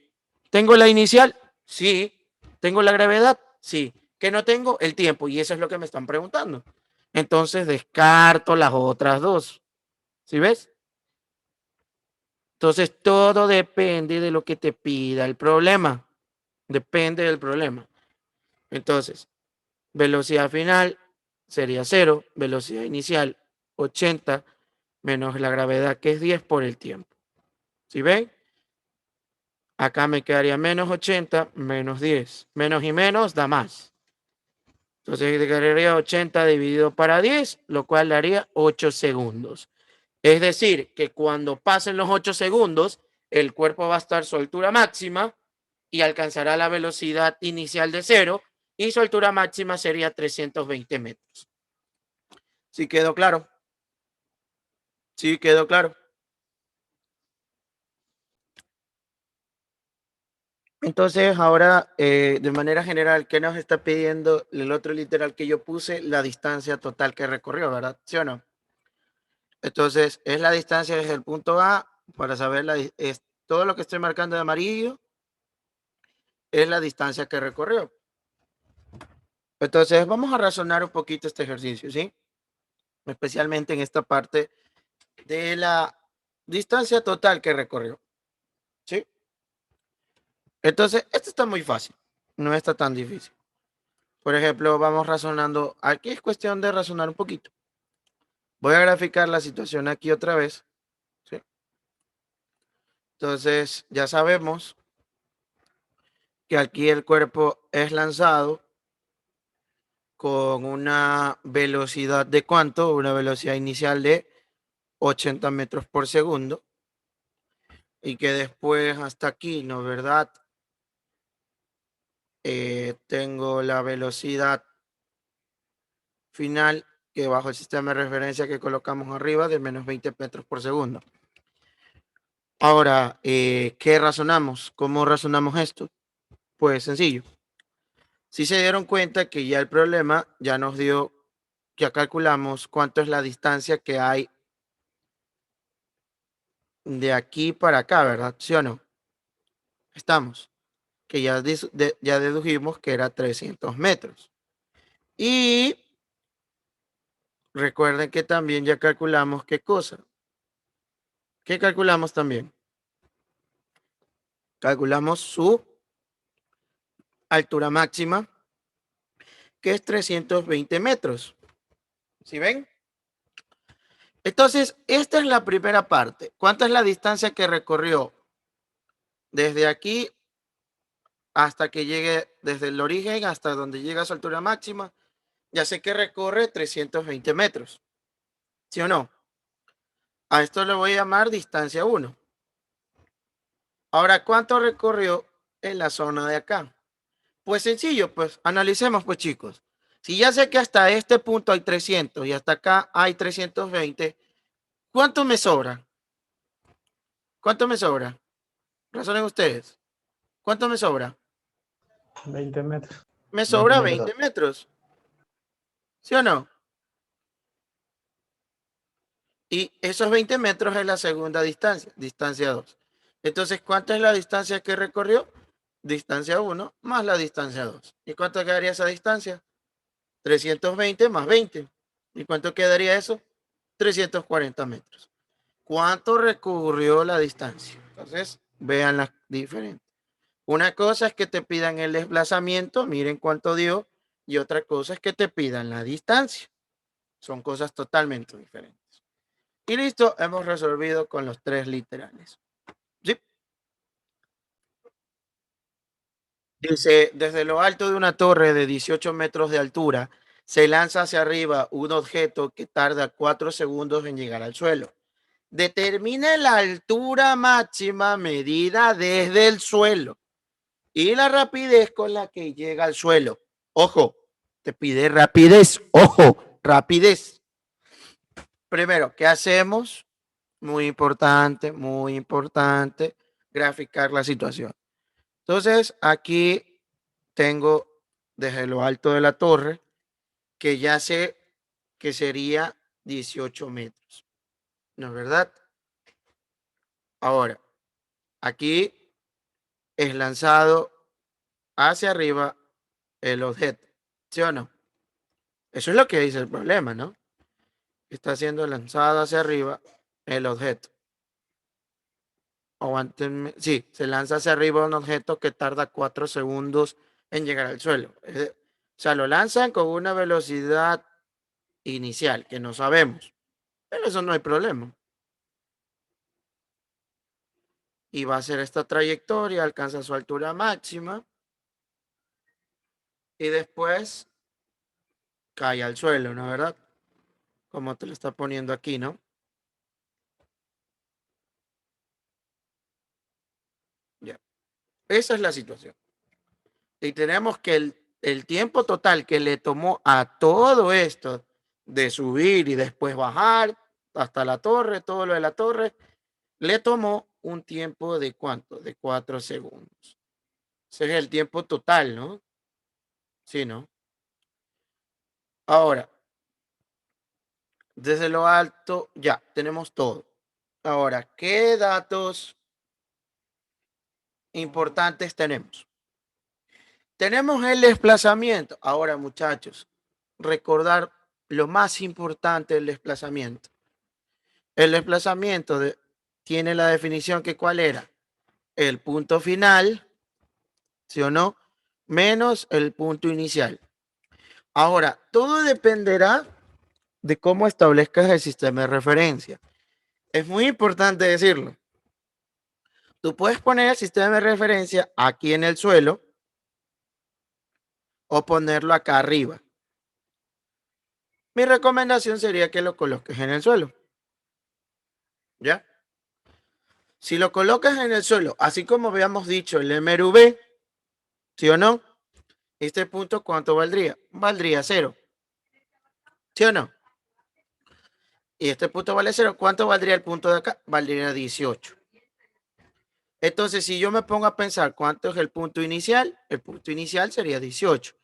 S1: ¿Tengo la inicial? Sí. ¿Tengo la gravedad? Sí. ¿Qué no tengo? El tiempo. Y eso es lo que me están preguntando. Entonces descarto las otras dos. ¿Sí ves? Entonces todo depende de lo que te pida el problema. Depende del problema. Entonces, velocidad final sería 0, velocidad inicial 80, menos la gravedad que es 10 por el tiempo. ¿Sí ven? Acá me quedaría menos 80, menos 10. Menos y menos da más. Entonces quedaría 80 dividido para 10, lo cual daría 8 segundos. Es decir, que cuando pasen los 8 segundos, el cuerpo va a estar a su altura máxima y alcanzará la velocidad inicial de 0 y su altura máxima sería 320 metros. ¿Sí quedó claro? ¿Sí quedó claro? Entonces, ahora, de manera general, ¿qué nos está pidiendo el otro literal que yo puse? La distancia total que recorrió, ¿verdad? ¿Sí o no? Entonces, es la distancia desde el punto A, para saber todo lo que estoy marcando de amarillo, es la distancia que recorrió. Entonces, vamos a razonar un poquito este ejercicio, ¿sí? Especialmente en esta parte de la distancia total que recorrió, ¿sí? Entonces, esto está muy fácil, no está tan difícil. Por ejemplo, vamos razonando, aquí es cuestión de razonar un poquito. Voy a graficar la situación aquí otra vez, ¿sí? Entonces, ya sabemos que aquí el cuerpo es lanzado con una velocidad de ¿cuánto? Una velocidad inicial de 80 metros por segundo y que después hasta aquí, ¿no? ¿Verdad? Tengo la velocidad final que bajo el sistema de referencia que colocamos arriba de menos 20 metros por segundo. Ahora, ¿qué razonamos? ¿Cómo razonamos esto? Pues sencillo. Si se dieron cuenta que ya el problema ya nos dio, ya calculamos cuánto es la distancia que hay de aquí para acá, ¿verdad? ¿Sí o no? Estamos. Que ya, ya dedujimos que era 300 metros. Y recuerden que también ya calculamos qué cosa. ¿Qué calculamos también? Calculamos su altura máxima, que es 320 metros. ¿Sí ven? Entonces, esta es la primera parte. ¿Cuánta es la distancia que recorrió desde aquí hasta que llegue, desde el origen hasta donde llega a su altura máxima? Ya sé que recorre 320 metros. ¿Sí o no? A esto le voy a llamar distancia 1. Ahora, ¿cuánto recorrió en la zona de acá? Pues sencillo, pues analicemos, pues chicos. Si ya sé que hasta este punto hay 300 y hasta acá hay 320, ¿cuánto me sobra? ¿Cuánto me sobra? Razonen ustedes. ¿Cuánto me sobra?
S2: 20 metros.
S1: Me
S2: 20
S1: sobra
S2: metros.
S1: 20 metros. ¿Sí o no? Y esos 20 metros es la segunda distancia, distancia 2. Entonces, ¿cuánta es la distancia que recorrió? Distancia 1 más la distancia 2. ¿Y cuánto quedaría esa distancia? 320 más 20. ¿Y cuánto quedaría eso? 340 metros. ¿Cuánto recorrió la distancia? Entonces, vean las diferentes. Una cosa es que te pidan el desplazamiento, miren cuánto dio, y otra cosa es que te pidan la distancia. Son cosas totalmente diferentes. Y listo, hemos resolvido con los tres literales. ¿Sí? Dice, desde lo alto de una torre de 18 metros de altura, se lanza hacia arriba un objeto que tarda 4 segundos en llegar al suelo. Determine la altura máxima medida desde el suelo y la rapidez con la que llega al suelo. Ojo, te pide rapidez. Ojo, rapidez. Primero, ¿qué hacemos? Muy importante, graficar la situación. Entonces, aquí tengo desde lo alto de la torre, que ya sé que sería 18 metros. ¿No es verdad? Ahora, aquí es lanzado hacia arriba el objeto. ¿Sí o no? Eso es lo que dice el problema, ¿no? Está siendo lanzado hacia arriba el objeto. Aguántenme. Sí, se lanza hacia arriba un objeto que tarda 4 segundos en llegar al suelo. O sea, lo lanzan con una velocidad inicial que no sabemos. Pero eso no hay problema. Y va a ser esta trayectoria, alcanza su altura máxima. Y después cae al suelo, ¿no es verdad? Como te lo está poniendo aquí, ¿no? Ya. Esa es la situación. Y tenemos que el tiempo total que le tomó a todo esto de subir y después bajar hasta la torre, todo lo de la torre, le tomó un tiempo de ¿cuánto? De 4 segundos. Ese es el tiempo total, ¿no? Sí, ¿no? Ahora, desde lo alto, ya, tenemos todo. Ahora, ¿qué datos importantes tenemos? Tenemos el desplazamiento. Ahora, muchachos, recordar lo más importante del desplazamiento. El desplazamiento tiene la definición que ¿cuál era? El punto final, ¿sí o no? Menos el punto inicial. Ahora, todo dependerá de cómo establezcas el sistema de referencia. Es muy importante decirlo. Tú puedes poner el sistema de referencia aquí en el suelo o ponerlo acá arriba. Mi recomendación sería que lo coloques en el suelo. ¿Ya? Si lo colocas en el suelo, así como habíamos dicho el MRV, ¿sí o no? Este punto, ¿cuánto valdría? Valdría 0. ¿Sí o no? Y este punto vale 0. ¿Cuánto valdría el punto de acá? Valdría 18. Entonces, si yo me pongo a pensar cuánto es el punto inicial sería 18.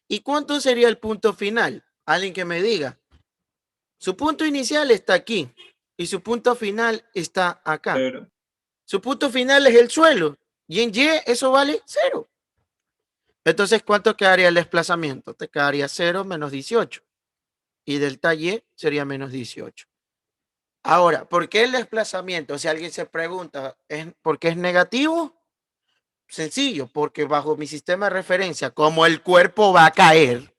S1: ¿Y cuánto sería el punto final? Alguien que me diga. Su punto inicial está aquí. y su punto final está acá.
S4: 0.
S1: Su punto final es el suelo. Y en Y eso vale 0. Entonces, ¿cuánto quedaría el desplazamiento? Te quedaría 0 menos 18. Y delta Y sería menos 18. Ahora, ¿por qué el desplazamiento? Si alguien se pregunta, ¿por qué es negativo? Sencillo, porque bajo mi sistema de referencia, como el cuerpo va a caer,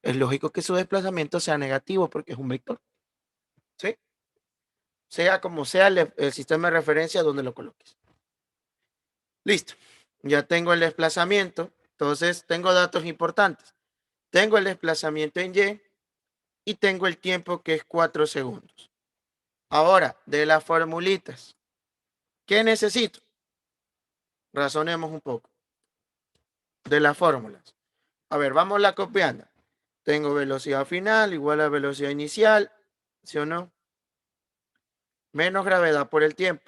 S1: es lógico que su desplazamiento sea negativo porque es un vector. ¿Sí? Sea como sea el sistema de referencia donde lo coloques. Listo. Ya tengo el desplazamiento. Entonces, tengo datos importantes. Tengo el desplazamiento en Y y tengo el tiempo que es 4 segundos. Ahora, de las formulitas, ¿qué necesito? Razonemos un poco. De las fórmulas. A ver, vamos la copiando. Tengo velocidad final igual a velocidad inicial, ¿sí o no? Menos gravedad por el tiempo.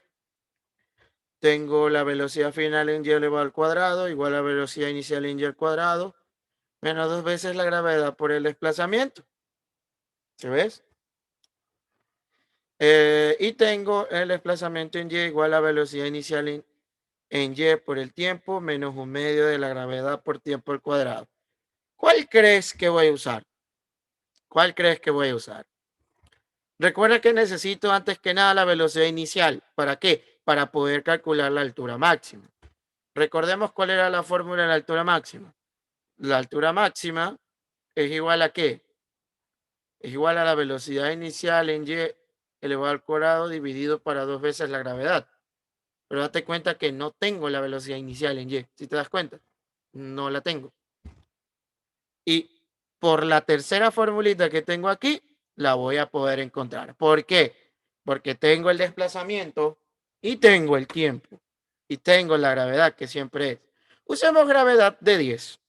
S1: Tengo la velocidad final en Y elevado al cuadrado igual a velocidad inicial en Y al cuadrado, menos 2 veces la gravedad por el desplazamiento. ¿Se ves? Y tengo el desplazamiento en Y igual a velocidad inicial en Y por el tiempo, menos 1/2 de la gravedad por tiempo al cuadrado. ¿Cuál crees que voy a usar? ¿Cuál crees que voy a usar? Recuerda que necesito antes que nada la velocidad inicial. ¿Para qué? Para poder calcular la altura máxima. Recordemos cuál era la fórmula de la altura máxima. La altura máxima es igual a ¿qué? Es igual a la velocidad inicial en Y elevado al cuadrado dividido para 2 veces la gravedad. Pero date cuenta que no tengo la velocidad inicial en Y. ¿Sí te das cuenta? No la tengo. Y por la tercera formulita que tengo aquí, la voy a poder encontrar. ¿Por qué? Porque tengo el desplazamiento y tengo el tiempo. Y tengo la gravedad, que siempre es. Usemos gravedad de 10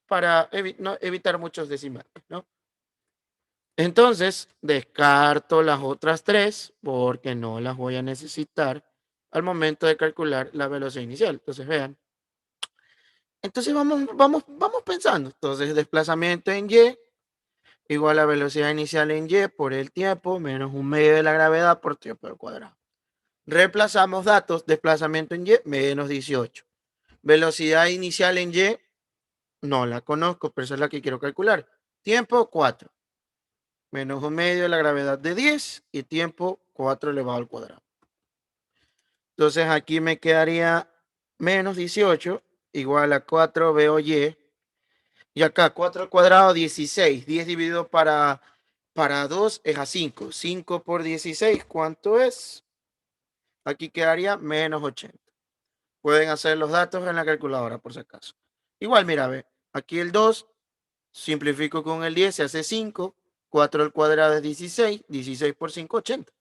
S1: para evitar muchos decimales, ¿no? Entonces, descarto las otras 3 porque no las voy a necesitar al momento de calcular la velocidad inicial. Entonces, vean. Entonces, vamos pensando. Entonces, desplazamiento en Y igual a velocidad inicial en Y por el tiempo menos 1/2 de la gravedad por tiempo al cuadrado. Reemplazamos datos, desplazamiento en Y menos 18. Velocidad inicial en Y no la conozco, pero esa es la que quiero calcular. Tiempo 4. Menos 1/2 de la gravedad de 10 y tiempo 4 elevado al cuadrado. Entonces aquí me quedaría menos 18 igual a 4 veo Y. Y acá 4 al cuadrado 16. 10 dividido para 2 es a 5. 5 por 16, ¿cuánto es? Aquí quedaría menos 80. Pueden hacer los datos en la calculadora por si acaso. Igual, mira, ve, aquí el 2, simplifico con el 10, se hace 5. 4 al cuadrado es 16. 16 por 5, 80.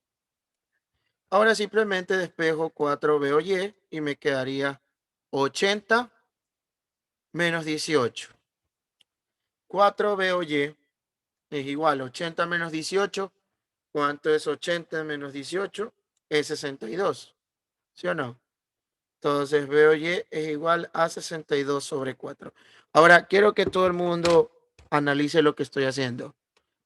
S1: Ahora simplemente despejo 4 veo Y y me quedaría 80 menos 18. 4 veo Y es igual a 80 menos 18. ¿Cuánto es 80 menos 18? Es 62. ¿Sí o no? Entonces veo Y es igual a 62 sobre 4. Ahora quiero que todo el mundo analice lo que estoy haciendo.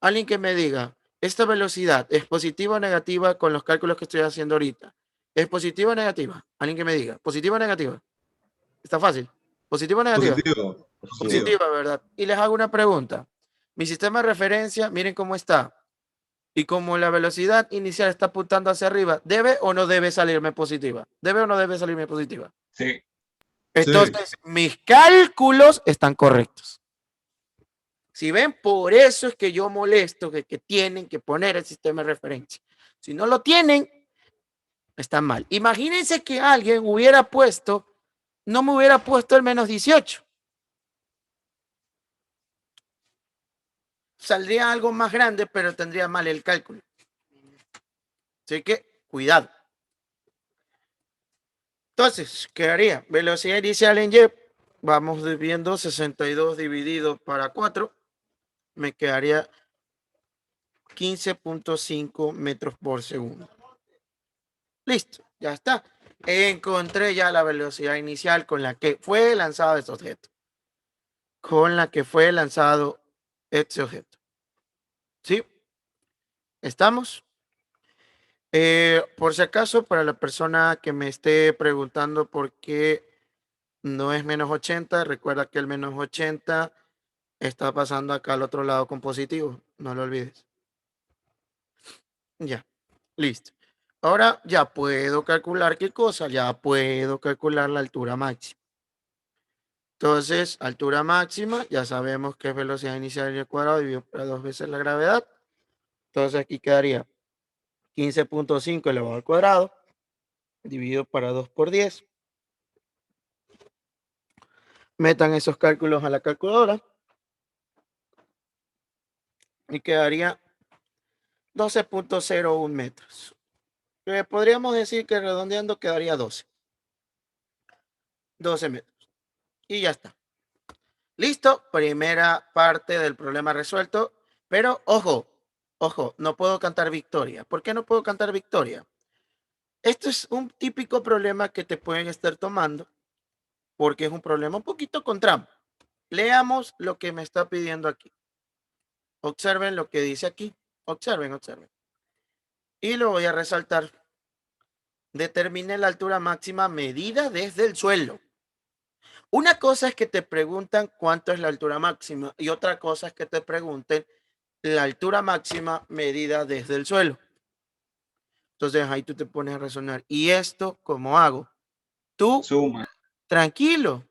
S1: Alguien que me diga, ¿esta velocidad es positiva o negativa con los cálculos que estoy haciendo ahorita? ¿Es positiva o negativa? Alguien que me diga, ¿positiva o negativa? Está fácil. ¿Positiva o negativa?
S4: Positivo.
S1: Positiva, ¿verdad? Y les hago una pregunta. Mi sistema de referencia, miren cómo está. Y como la velocidad inicial está apuntando hacia arriba, ¿debe o no debe salirme positiva? ¿Debe o no debe salirme positiva?
S4: Sí.
S1: Entonces, mis cálculos están correctos. Si ven, por eso es que yo molesto que tienen que poner el sistema de referencia. Si no lo tienen, están mal. Imagínense que alguien hubiera puesto, no me hubiera puesto el menos 18. Saldría algo más grande, pero tendría mal el cálculo. Así que, cuidado. Entonces, quedaría velocidad inicial en Y. Vamos viendo 62 dividido para 4. Me quedaría 15.5 metros por segundo. Listo, ya está. Encontré ya la velocidad inicial con la que fue lanzado este objeto. Con la que fue lanzado este objeto. ¿Sí? ¿Estamos? Por si acaso, para la persona que me esté preguntando por qué no es menos 80, recuerda que el menos 80 está pasando acá al otro lado con positivo, no lo olvides. Ya, listo. Ahora ya puedo calcular qué cosa, ya puedo calcular la altura máxima. Entonces, altura máxima, ya sabemos que es velocidad inicial al cuadrado dividido por 2 veces la gravedad. Entonces aquí quedaría 15.5 elevado al cuadrado dividido para 2 por 10. Metan esos cálculos a la calculadora y quedaría 12.01 metros. Podríamos decir que redondeando quedaría 12 metros. Y ya está. Listo, primera parte del problema resuelto. Pero ojo, no puedo cantar victoria. ¿Por qué no puedo cantar victoria? Esto es un típico problema que te pueden estar tomando porque es un problema un poquito con trampa. Leamos lo que me está pidiendo aquí. Observen lo que dice aquí. Observen. Y lo voy a resaltar. Determine la altura máxima medida desde el suelo. Una cosa es que te preguntan cuánto es la altura máxima y otra cosa es que te pregunten la altura máxima medida desde el suelo. Entonces ahí tú te pones a razonar. ¿Y esto cómo hago? Tú,
S4: Suma.
S1: tranquilo.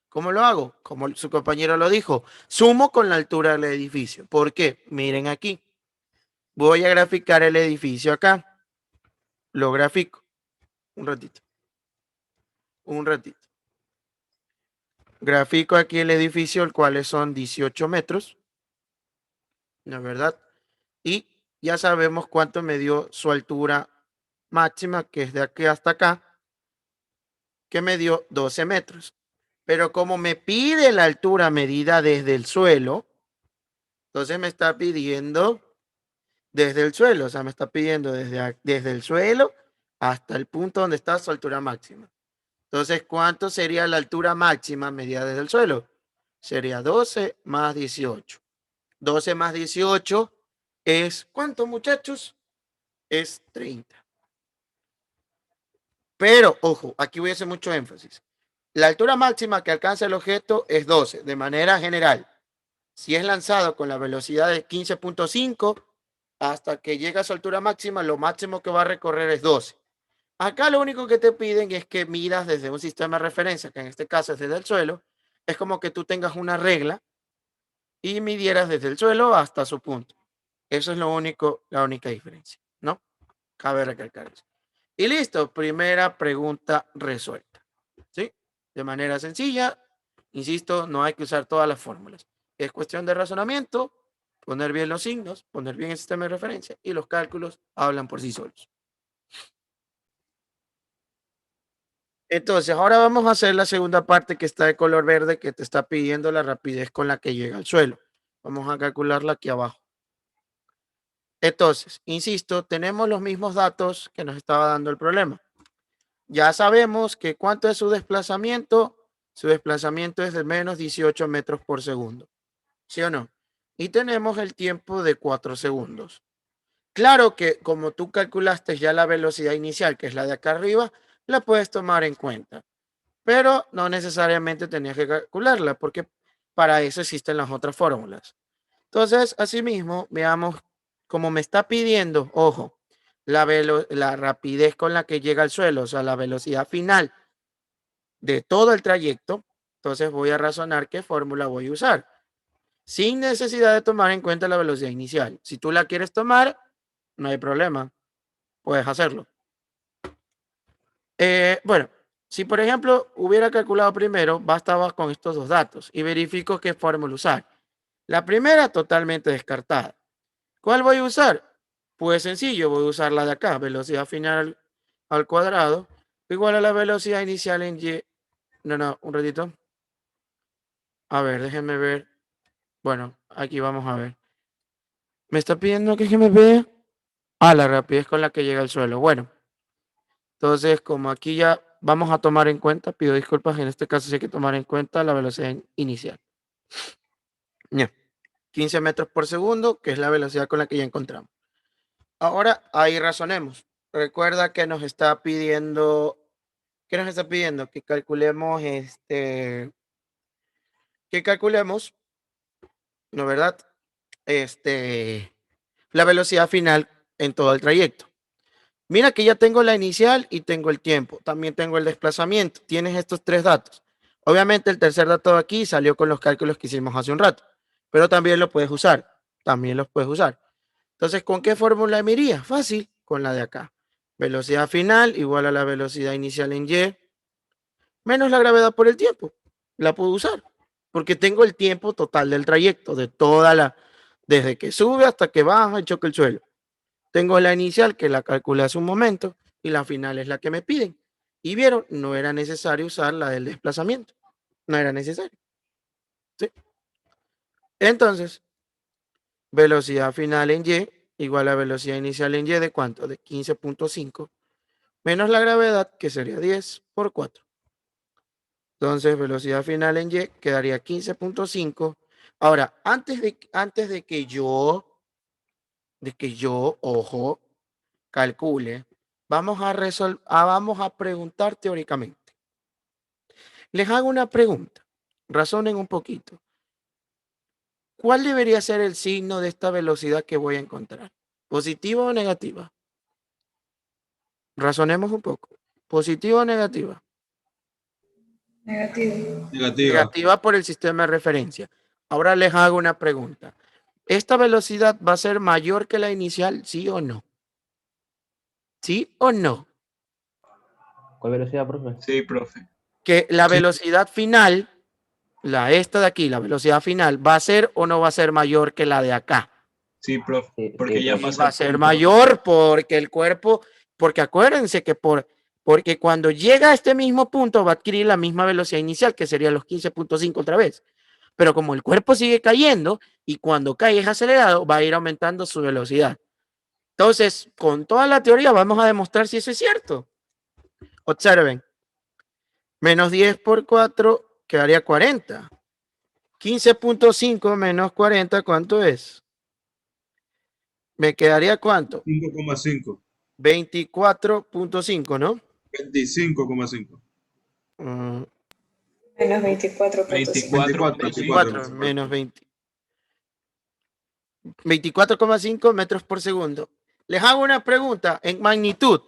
S1: ¿Cómo lo hago? Como su compañero lo dijo, sumo con la altura del edificio. ¿Por qué? Miren aquí. Voy a graficar el edificio acá. Lo grafico. Un ratito. Grafico aquí el edificio, el cual son 18 metros. ¿No es verdad? Y ya sabemos cuánto me dio su altura máxima, que es de aquí hasta acá, que me dio 12 metros. Pero como me pide la altura medida desde el suelo, entonces me está pidiendo desde el suelo, o sea, me está pidiendo desde el suelo hasta el punto donde está su altura máxima. Entonces, ¿cuánto sería la altura máxima medida desde el suelo? Sería 12 más 18. 12 más 18 es, ¿cuánto, muchachos? Es 30. Pero, ojo, aquí voy a hacer mucho énfasis. La altura máxima que alcanza el objeto es 12, de manera general. Si es lanzado con la velocidad de 15.5, hasta que llega a su altura máxima, lo máximo que va a recorrer es 12. Acá lo único que te piden es que midas desde un sistema de referencia, que en este caso es desde el suelo. Es como que tú tengas una regla y midieras desde el suelo hasta su punto. Eso es la única diferencia, ¿no? Cabe recalcar eso. Y listo, primera pregunta resuelta. ¿Sí? De manera sencilla, insisto, no hay que usar todas las fórmulas. Es cuestión de razonamiento, poner bien los signos, poner bien el sistema de referencia y los cálculos hablan por sí solos. Entonces, ahora vamos a hacer la segunda parte que está de color verde, que te está pidiendo la rapidez con la que llega al suelo. Vamos a calcularla aquí abajo. Entonces, insisto, tenemos los mismos datos que nos estaba dando el problema. Ya sabemos que cuánto es su desplazamiento. Su desplazamiento es de menos 18 metros por segundo. ¿Sí o no? Y tenemos el tiempo de 4 segundos. Claro que como tú calculaste ya la velocidad inicial, que es la de acá arriba, la puedes tomar en cuenta. Pero no necesariamente tenías que calcularla, porque para eso existen las otras fórmulas. Entonces, asimismo, veamos cómo me está pidiendo, ojo, la rapidez con la que llega al suelo, o sea, la velocidad final de todo el trayecto. Entonces voy a razonar qué fórmula voy a usar, sin necesidad de tomar en cuenta la velocidad inicial. Si tú la quieres tomar, no hay problema, puedes hacerlo. Bueno, si por ejemplo hubiera calculado primero, bastaba con estos dos datos y verifico qué fórmula usar. La primera totalmente descartada. ¿Cuál voy a usar? Pues sencillo, voy a usar la de acá, velocidad final al cuadrado, igual a la velocidad inicial en y. No, un ratito. A ver, déjenme ver. Bueno, aquí vamos a ver. Me está pidiendo que me vea. La rapidez con la que llega al suelo. Bueno, entonces como aquí ya vamos a tomar en cuenta, pido disculpas, en este caso sí hay que tomar en cuenta la velocidad inicial. Ya, 15 metros por segundo, que es la velocidad con la que ya encontramos. Ahora ahí razonemos. Recuerda que nos está pidiendo, ¿qué nos está pidiendo? Que calculemos ¿no verdad? La velocidad final en todo el trayecto. Mira que ya tengo la inicial y tengo el tiempo. También tengo el desplazamiento. Tienes estos tres datos. Obviamente el tercer dato aquí salió con los cálculos que hicimos hace un rato, pero también lo puedes usar. También los puedes usar. Entonces, ¿con qué fórmula me iría? Fácil, con la de acá. Velocidad final igual a la velocidad inicial en y menos la gravedad por el tiempo. La puedo usar porque tengo el tiempo total del trayecto, de desde que sube hasta que baja y choca el suelo. Tengo la inicial que la calculé hace un momento y la final es la que me piden. Y vieron, no era necesario usar la del desplazamiento. No era necesario. ¿Sí? Entonces, velocidad final en y igual a velocidad inicial en y de cuánto? De 15.5 menos la gravedad que sería 10 por 4. Entonces, velocidad final en y quedaría 15.5. Ahora, antes de que ojo, calcule, vamos a preguntar teóricamente. Les hago una pregunta. Razonen un poquito. ¿Cuál debería ser el signo de esta velocidad que voy a encontrar? ¿Positiva o negativa? Razonemos un poco. ¿Positiva o negativa?
S3: Negativo.
S4: Negativa.
S1: Negativa por el sistema de referencia. Ahora les hago una pregunta. ¿Esta velocidad va a ser mayor que la inicial? ¿Sí o no? ¿Sí o no?
S5: ¿Cuál velocidad, profe?
S4: Sí, profe.
S1: Que la
S4: Sí.
S1: velocidad final, esta de aquí, la velocidad final, ¿va a ser o no va a ser mayor que la de acá?
S4: Sí, profe.
S5: Sí,
S4: Porque
S5: sí,
S4: ya
S5: profe.
S1: Y
S4: pasa
S1: va a
S4: el
S1: ser
S4: punto.
S1: mayor porque el cuerpo, porque acuérdense que porque cuando llega a este mismo punto va a adquirir la misma velocidad inicial, que sería los 15.5 otra vez. Pero como el cuerpo sigue cayendo y cuando cae es acelerado, va a ir aumentando su velocidad. Entonces, con toda la teoría vamos a demostrar si eso es cierto. Observen. Menos 10 por 4 quedaría 40. 15.5 menos 40, ¿cuánto es? ¿Me quedaría cuánto?
S4: 5,5.
S1: 24.5, ¿no?
S4: 25,5.
S1: Mm,
S3: Menos 24.5.
S1: 24 menos 20. 24,5 metros por segundo. Les hago una pregunta en magnitud.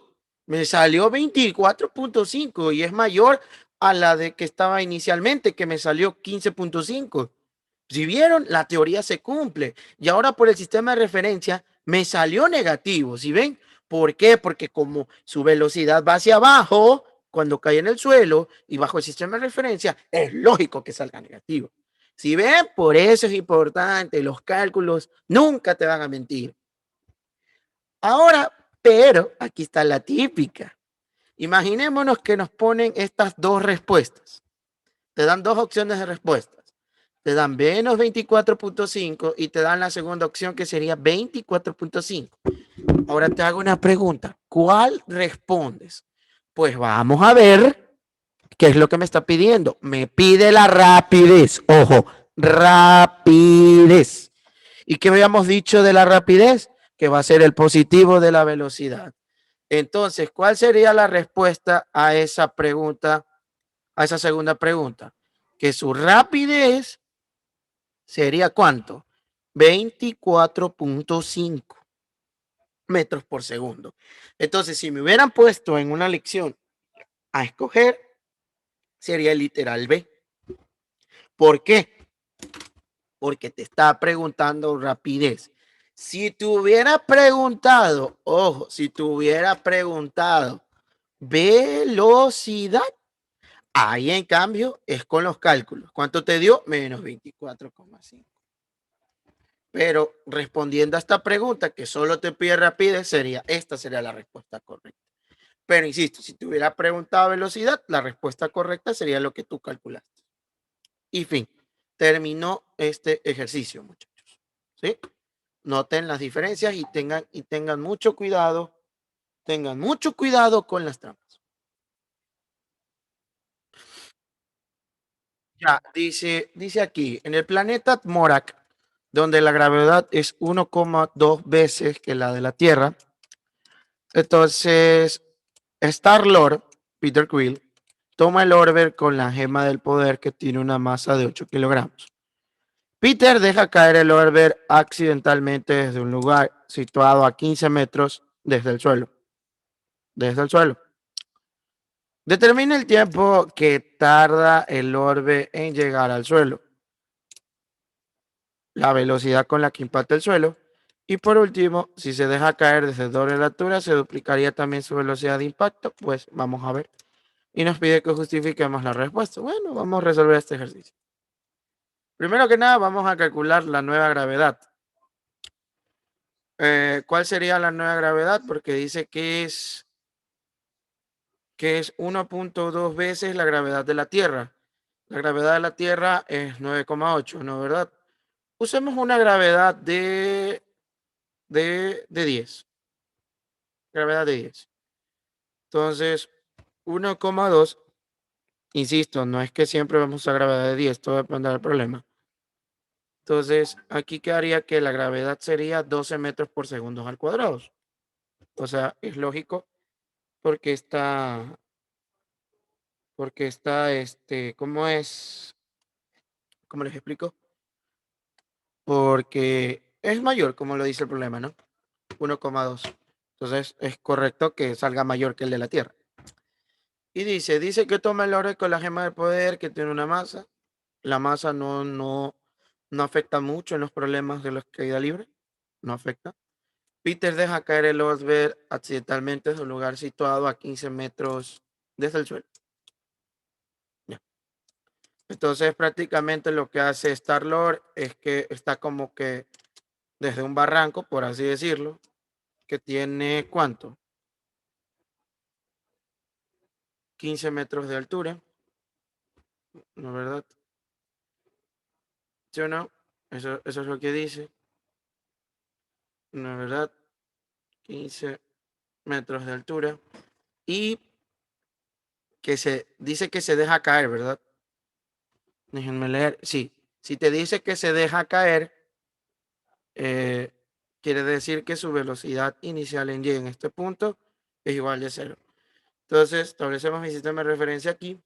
S1: Me salió 24.5 y es mayor a la de que estaba inicialmente, que me salió 15.5. Si vieron, la teoría se cumple. Y ahora por el sistema de referencia me salió negativo. ¿Sí ven? ¿Por qué? Porque como su velocidad va hacia abajo cuando cae en el suelo y bajo el sistema de referencia, es lógico que salga negativo. Si ven, por eso es importante, los cálculos nunca te van a mentir. Ahora, pero aquí está la típica. Imaginémonos que nos ponen estas dos respuestas. Te dan dos opciones de respuestas. Te dan menos 24.5 y te dan la segunda opción que sería 24.5. Ahora te hago una pregunta. ¿Cuál respondes? Pues vamos a ver qué es lo que me está pidiendo. Me pide la rapidez. Ojo, rapidez. ¿Y qué habíamos dicho de la rapidez? Que va a ser el positivo de la velocidad. Entonces, ¿cuál sería la respuesta a esa pregunta, a esa segunda pregunta? Que su rapidez sería ¿cuánto? 24.5 metros por segundo. Entonces, si me hubieran puesto en una lección a escoger, sería el literal B. ¿Por qué? Porque te está preguntando rapidez. Si te hubiera preguntado, ojo, si te hubiera preguntado velocidad, ahí en cambio es con los cálculos. ¿Cuánto te dio? Menos 24,5. Pero respondiendo a esta pregunta que solo te pide rapidez, esta sería la respuesta correcta. Pero insisto, si te hubiera preguntado velocidad, la respuesta correcta sería lo que tú calculaste. Y fin, terminó este ejercicio, muchachos. ¿Sí? Noten las diferencias y tengan mucho cuidado. Tengan mucho cuidado con las trampas. Ya, dice aquí, en el planeta Morak, donde la gravedad es 1,2 veces que la de la Tierra. Entonces, Star-Lord, Peter Quill, toma el orbe con la gema del poder que tiene una masa de 8 kilogramos. Peter deja caer el orbe accidentalmente desde un lugar situado a 15 metros desde el suelo. Desde el suelo. Determina el tiempo que tarda el orbe en llegar al suelo, la velocidad con la que impacta el suelo y por último, si se deja caer desde el doble de la altura, se duplicaría también su velocidad de impacto. Pues vamos a ver. Y nos pide que justifiquemos la respuesta. Bueno, vamos a resolver este ejercicio. Primero que nada, vamos a calcular la nueva gravedad. ¿Cuál sería la nueva gravedad? Porque dice que es 1,2 veces la gravedad de la Tierra. La gravedad de la Tierra es 9,8, ¿no? ¿Verdad? Usemos una gravedad de 10. Gravedad de 10. Entonces, 1,2, insisto, no es que siempre vamos a gravedad de 10, todo depende del problema. Entonces, aquí quedaría que la gravedad sería 12 metros por segundo al cuadrado. O sea, es lógico porque ¿cómo es? ¿Cómo les explico? Porque es mayor, como lo dice el problema, ¿no? 1,2. Entonces, es correcto que salga mayor que el de la Tierra. Y dice que toma el orbe con la gema del poder que tiene una masa. La masa no afecta mucho en los problemas de la caída libre. No afecta. Peter deja caer el orbe accidentalmente en un lugar situado a 15 metros desde el suelo. Ya. Entonces, prácticamente lo que hace Star-Lord es que está como que desde un barranco, por así decirlo, que tiene ¿cuánto? 15 metros de altura. ¿No es verdad? ¿Sí o no? Eso es lo que dice. ¿No es verdad? 15 metros de altura. Y que se dice que se deja caer, ¿verdad? Déjenme leer. Sí, si te dice que se deja caer, quiere decir que su velocidad inicial en y en este punto es igual de 0. Entonces, establecemos mi sistema de referencia aquí.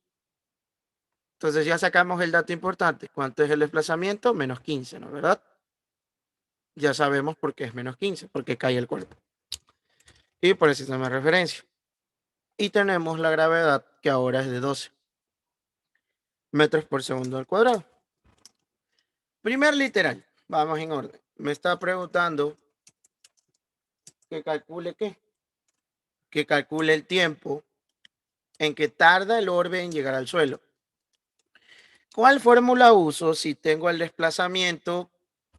S1: Entonces ya sacamos el dato importante. ¿Cuánto es el desplazamiento? Menos 15, ¿no es verdad? Ya sabemos por qué es menos 15, porque cae el cuerpo. Y por el sistema de referencia. Y tenemos la gravedad, que ahora es de 12 metros por segundo al cuadrado. Primer literal. Vamos en orden. Me está preguntando que calcule qué. Que calcule el tiempo en que tarda el orbe en llegar al suelo. ¿Cuál fórmula uso si tengo el desplazamiento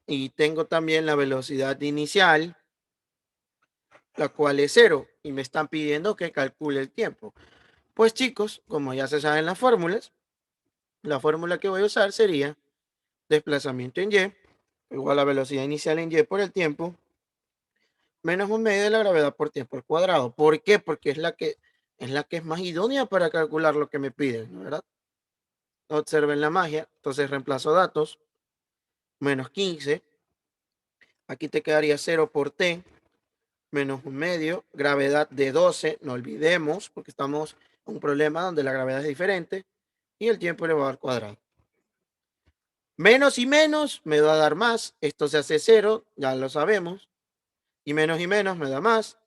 S1: y tengo también la velocidad inicial, la cual es 0, y me están pidiendo que calcule el tiempo? Pues chicos, como ya se saben las fórmulas, la fórmula que voy a usar sería desplazamiento en y igual a velocidad inicial en y por el tiempo menos un medio de la gravedad por tiempo al cuadrado. ¿Por qué? Porque es la que es más idónea para calcular lo que me piden, ¿no? ¿Verdad? Observen la magia. Entonces reemplazo datos. Menos 15. Aquí te quedaría 0 por t. Menos un medio. Gravedad de 12. No olvidemos, porque estamos en un problema donde la gravedad es diferente. Y el tiempo elevado al cuadrado. Menos y menos me va a dar más. Esto se hace 0. Ya lo sabemos. Y menos me da más.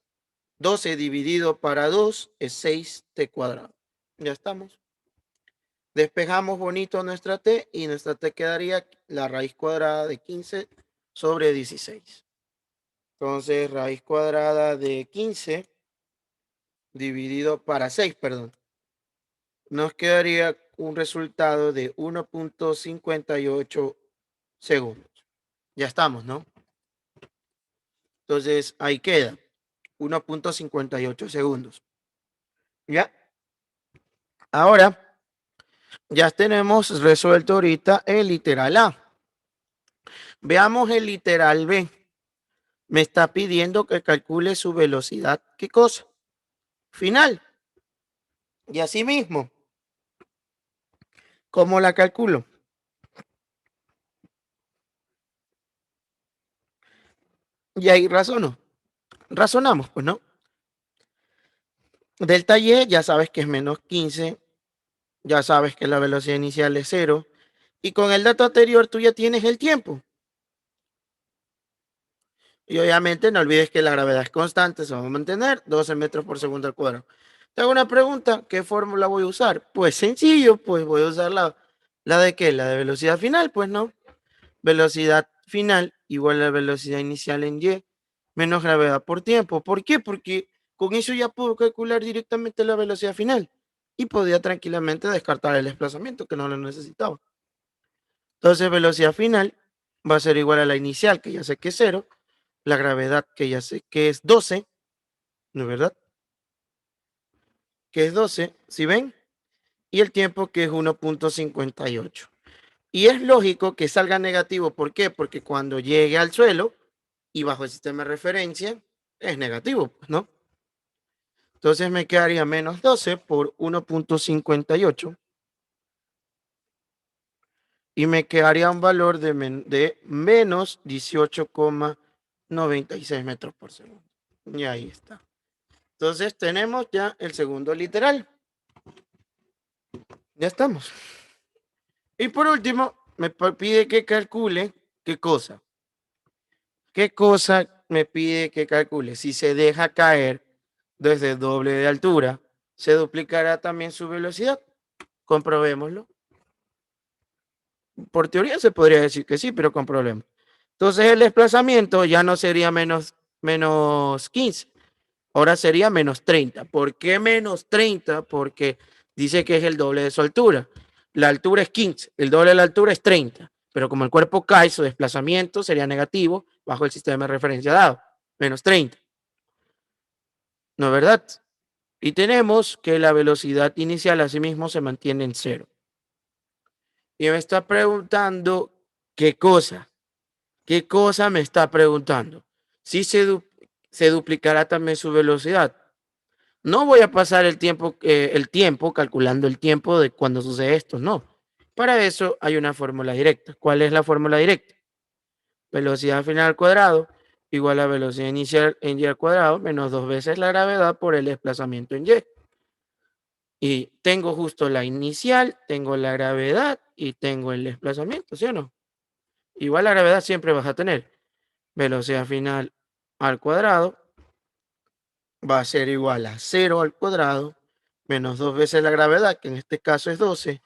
S1: 12 dividido para 2 es 6t cuadrado. Ya estamos. Despejamos bonito nuestra t y nuestra t quedaría la raíz cuadrada de 15 sobre 16. Entonces, raíz cuadrada de 15 dividido para 6, perdón. Nos quedaría un resultado de 1,58 segundos. Ya estamos, ¿no? Entonces, ahí queda 1,58 segundos. ¿Ya? Ahora, ya tenemos resuelto ahorita el literal A. Veamos el literal B. Me está pidiendo que calcule su velocidad. ¿Qué cosa? Final. Y así mismo, ¿cómo la calculo? Y ahí razonamos, pues, ¿no? Delta Y ya sabes que es menos 15, ya sabes que la velocidad inicial es 0, y con el dato anterior tú ya tienes el tiempo. Y obviamente no olvides que la gravedad es constante, se va a mantener 12 metros por segundo al cuadrado. Te hago una pregunta, ¿qué fórmula voy a usar? Pues sencillo, pues voy a usar la de qué, la de velocidad final, pues no. Velocidad final igual a la velocidad inicial en Y menos gravedad por tiempo. ¿Por qué? Porque con eso ya puedo calcular directamente la velocidad final y podía tranquilamente descartar el desplazamiento que no lo necesitaba. Entonces velocidad final va a ser igual a la inicial, que ya sé que es 0, la gravedad que ya sé que es 12, ¿no es verdad? Que es 12, ¿sí ven? Y el tiempo que es 1.58. Y es lógico que salga negativo. ¿Por qué? Porque cuando llegue al suelo y bajo el sistema de referencia es negativo, ¿no? Entonces me quedaría menos 12 por 1.58 y me quedaría un valor de menos 18,96 metros por segundo. Y ahí está. Entonces tenemos ya el segundo literal. Ya estamos. Y por último, me pide que calcule qué cosa. ¿Qué cosa me pide que calcule? Si se deja caer desde el doble de altura, ¿se duplicará también su velocidad? Comprobémoslo. Por teoría se podría decir que sí, pero comprobemos. Entonces el desplazamiento ya no sería menos 15, ahora sería menos 30. ¿Por qué menos 30? Porque dice que es el doble de su altura. La altura es 15, el doble de la altura es 30. Pero como el cuerpo cae, su desplazamiento sería negativo bajo el sistema de referencia dado, menos 30. ¿No es verdad? Y tenemos que la velocidad inicial asimismo se mantiene en 0. Y me está preguntando qué cosa. ¿Qué cosa me está preguntando? Si se duplicará también su velocidad. No voy a pasar el tiempo calculando el tiempo de cuando sucede esto, no. Para eso hay una fórmula directa. ¿Cuál es la fórmula directa? Velocidad final al cuadrado igual a velocidad inicial en y al cuadrado menos 2 veces la gravedad por el desplazamiento en y. Y tengo justo la inicial, tengo la gravedad y tengo el desplazamiento, ¿sí o no? Igual la gravedad siempre vas a tener. Velocidad final al cuadrado va a ser igual a 0 al cuadrado menos 2 veces la gravedad, que en este caso es 12,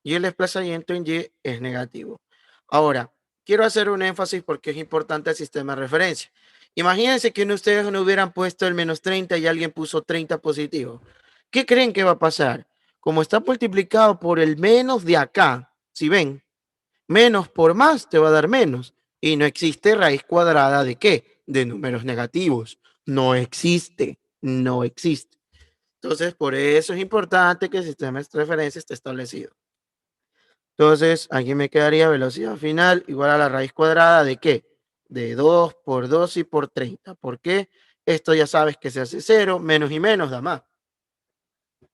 S1: y el desplazamiento en y es negativo. Ahora, quiero hacer un énfasis porque es importante el sistema de referencia. Imagínense que ustedes no hubieran puesto el menos 30 y alguien puso 30 positivo. ¿Qué creen que va a pasar? Como está multiplicado por el menos de acá, si ven, menos por más te va a dar menos. Y no existe raíz cuadrada de qué? De números negativos. No existe, no existe. Entonces, por eso es importante que el sistema de referencia esté establecido. Entonces, aquí me quedaría velocidad final igual a la raíz cuadrada de qué? De 2 por 2 y por 30. ¿Por qué? Esto ya sabes que se hace 0, menos y menos da más.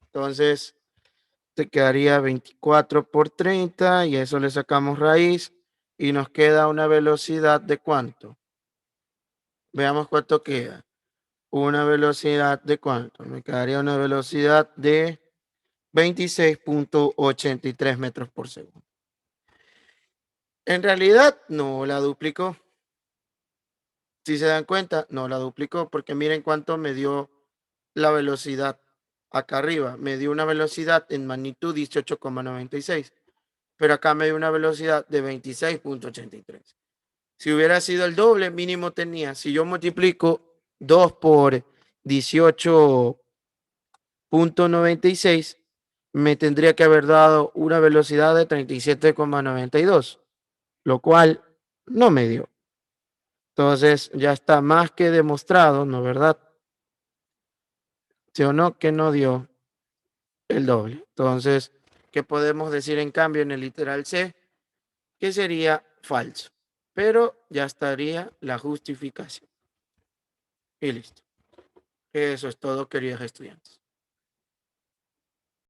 S1: Entonces, te quedaría 24 por 30 y a eso le sacamos raíz y nos queda una velocidad de ¿cuánto? Veamos cuánto queda. Una velocidad de ¿cuánto? Me quedaría una velocidad de 26.83 metros por segundo. En realidad no la duplicó. Si se dan cuenta, no la duplicó porque miren cuánto me dio la velocidad acá arriba. Me dio una velocidad en magnitud 18,96. Pero acá me dio una velocidad de 26.83. Si hubiera sido el doble, mínimo tenía. Si yo multiplico 2 por 18.96, me tendría que haber dado una velocidad de 37,92, lo cual no me dio. Entonces ya está más que demostrado, ¿no es verdad? ¿Sí o no? Que no dio el doble. Entonces, ¿qué podemos decir en cambio en el literal C? Que sería falso. Pero ya estaría la justificación. Y listo. Eso es todo, queridos estudiantes.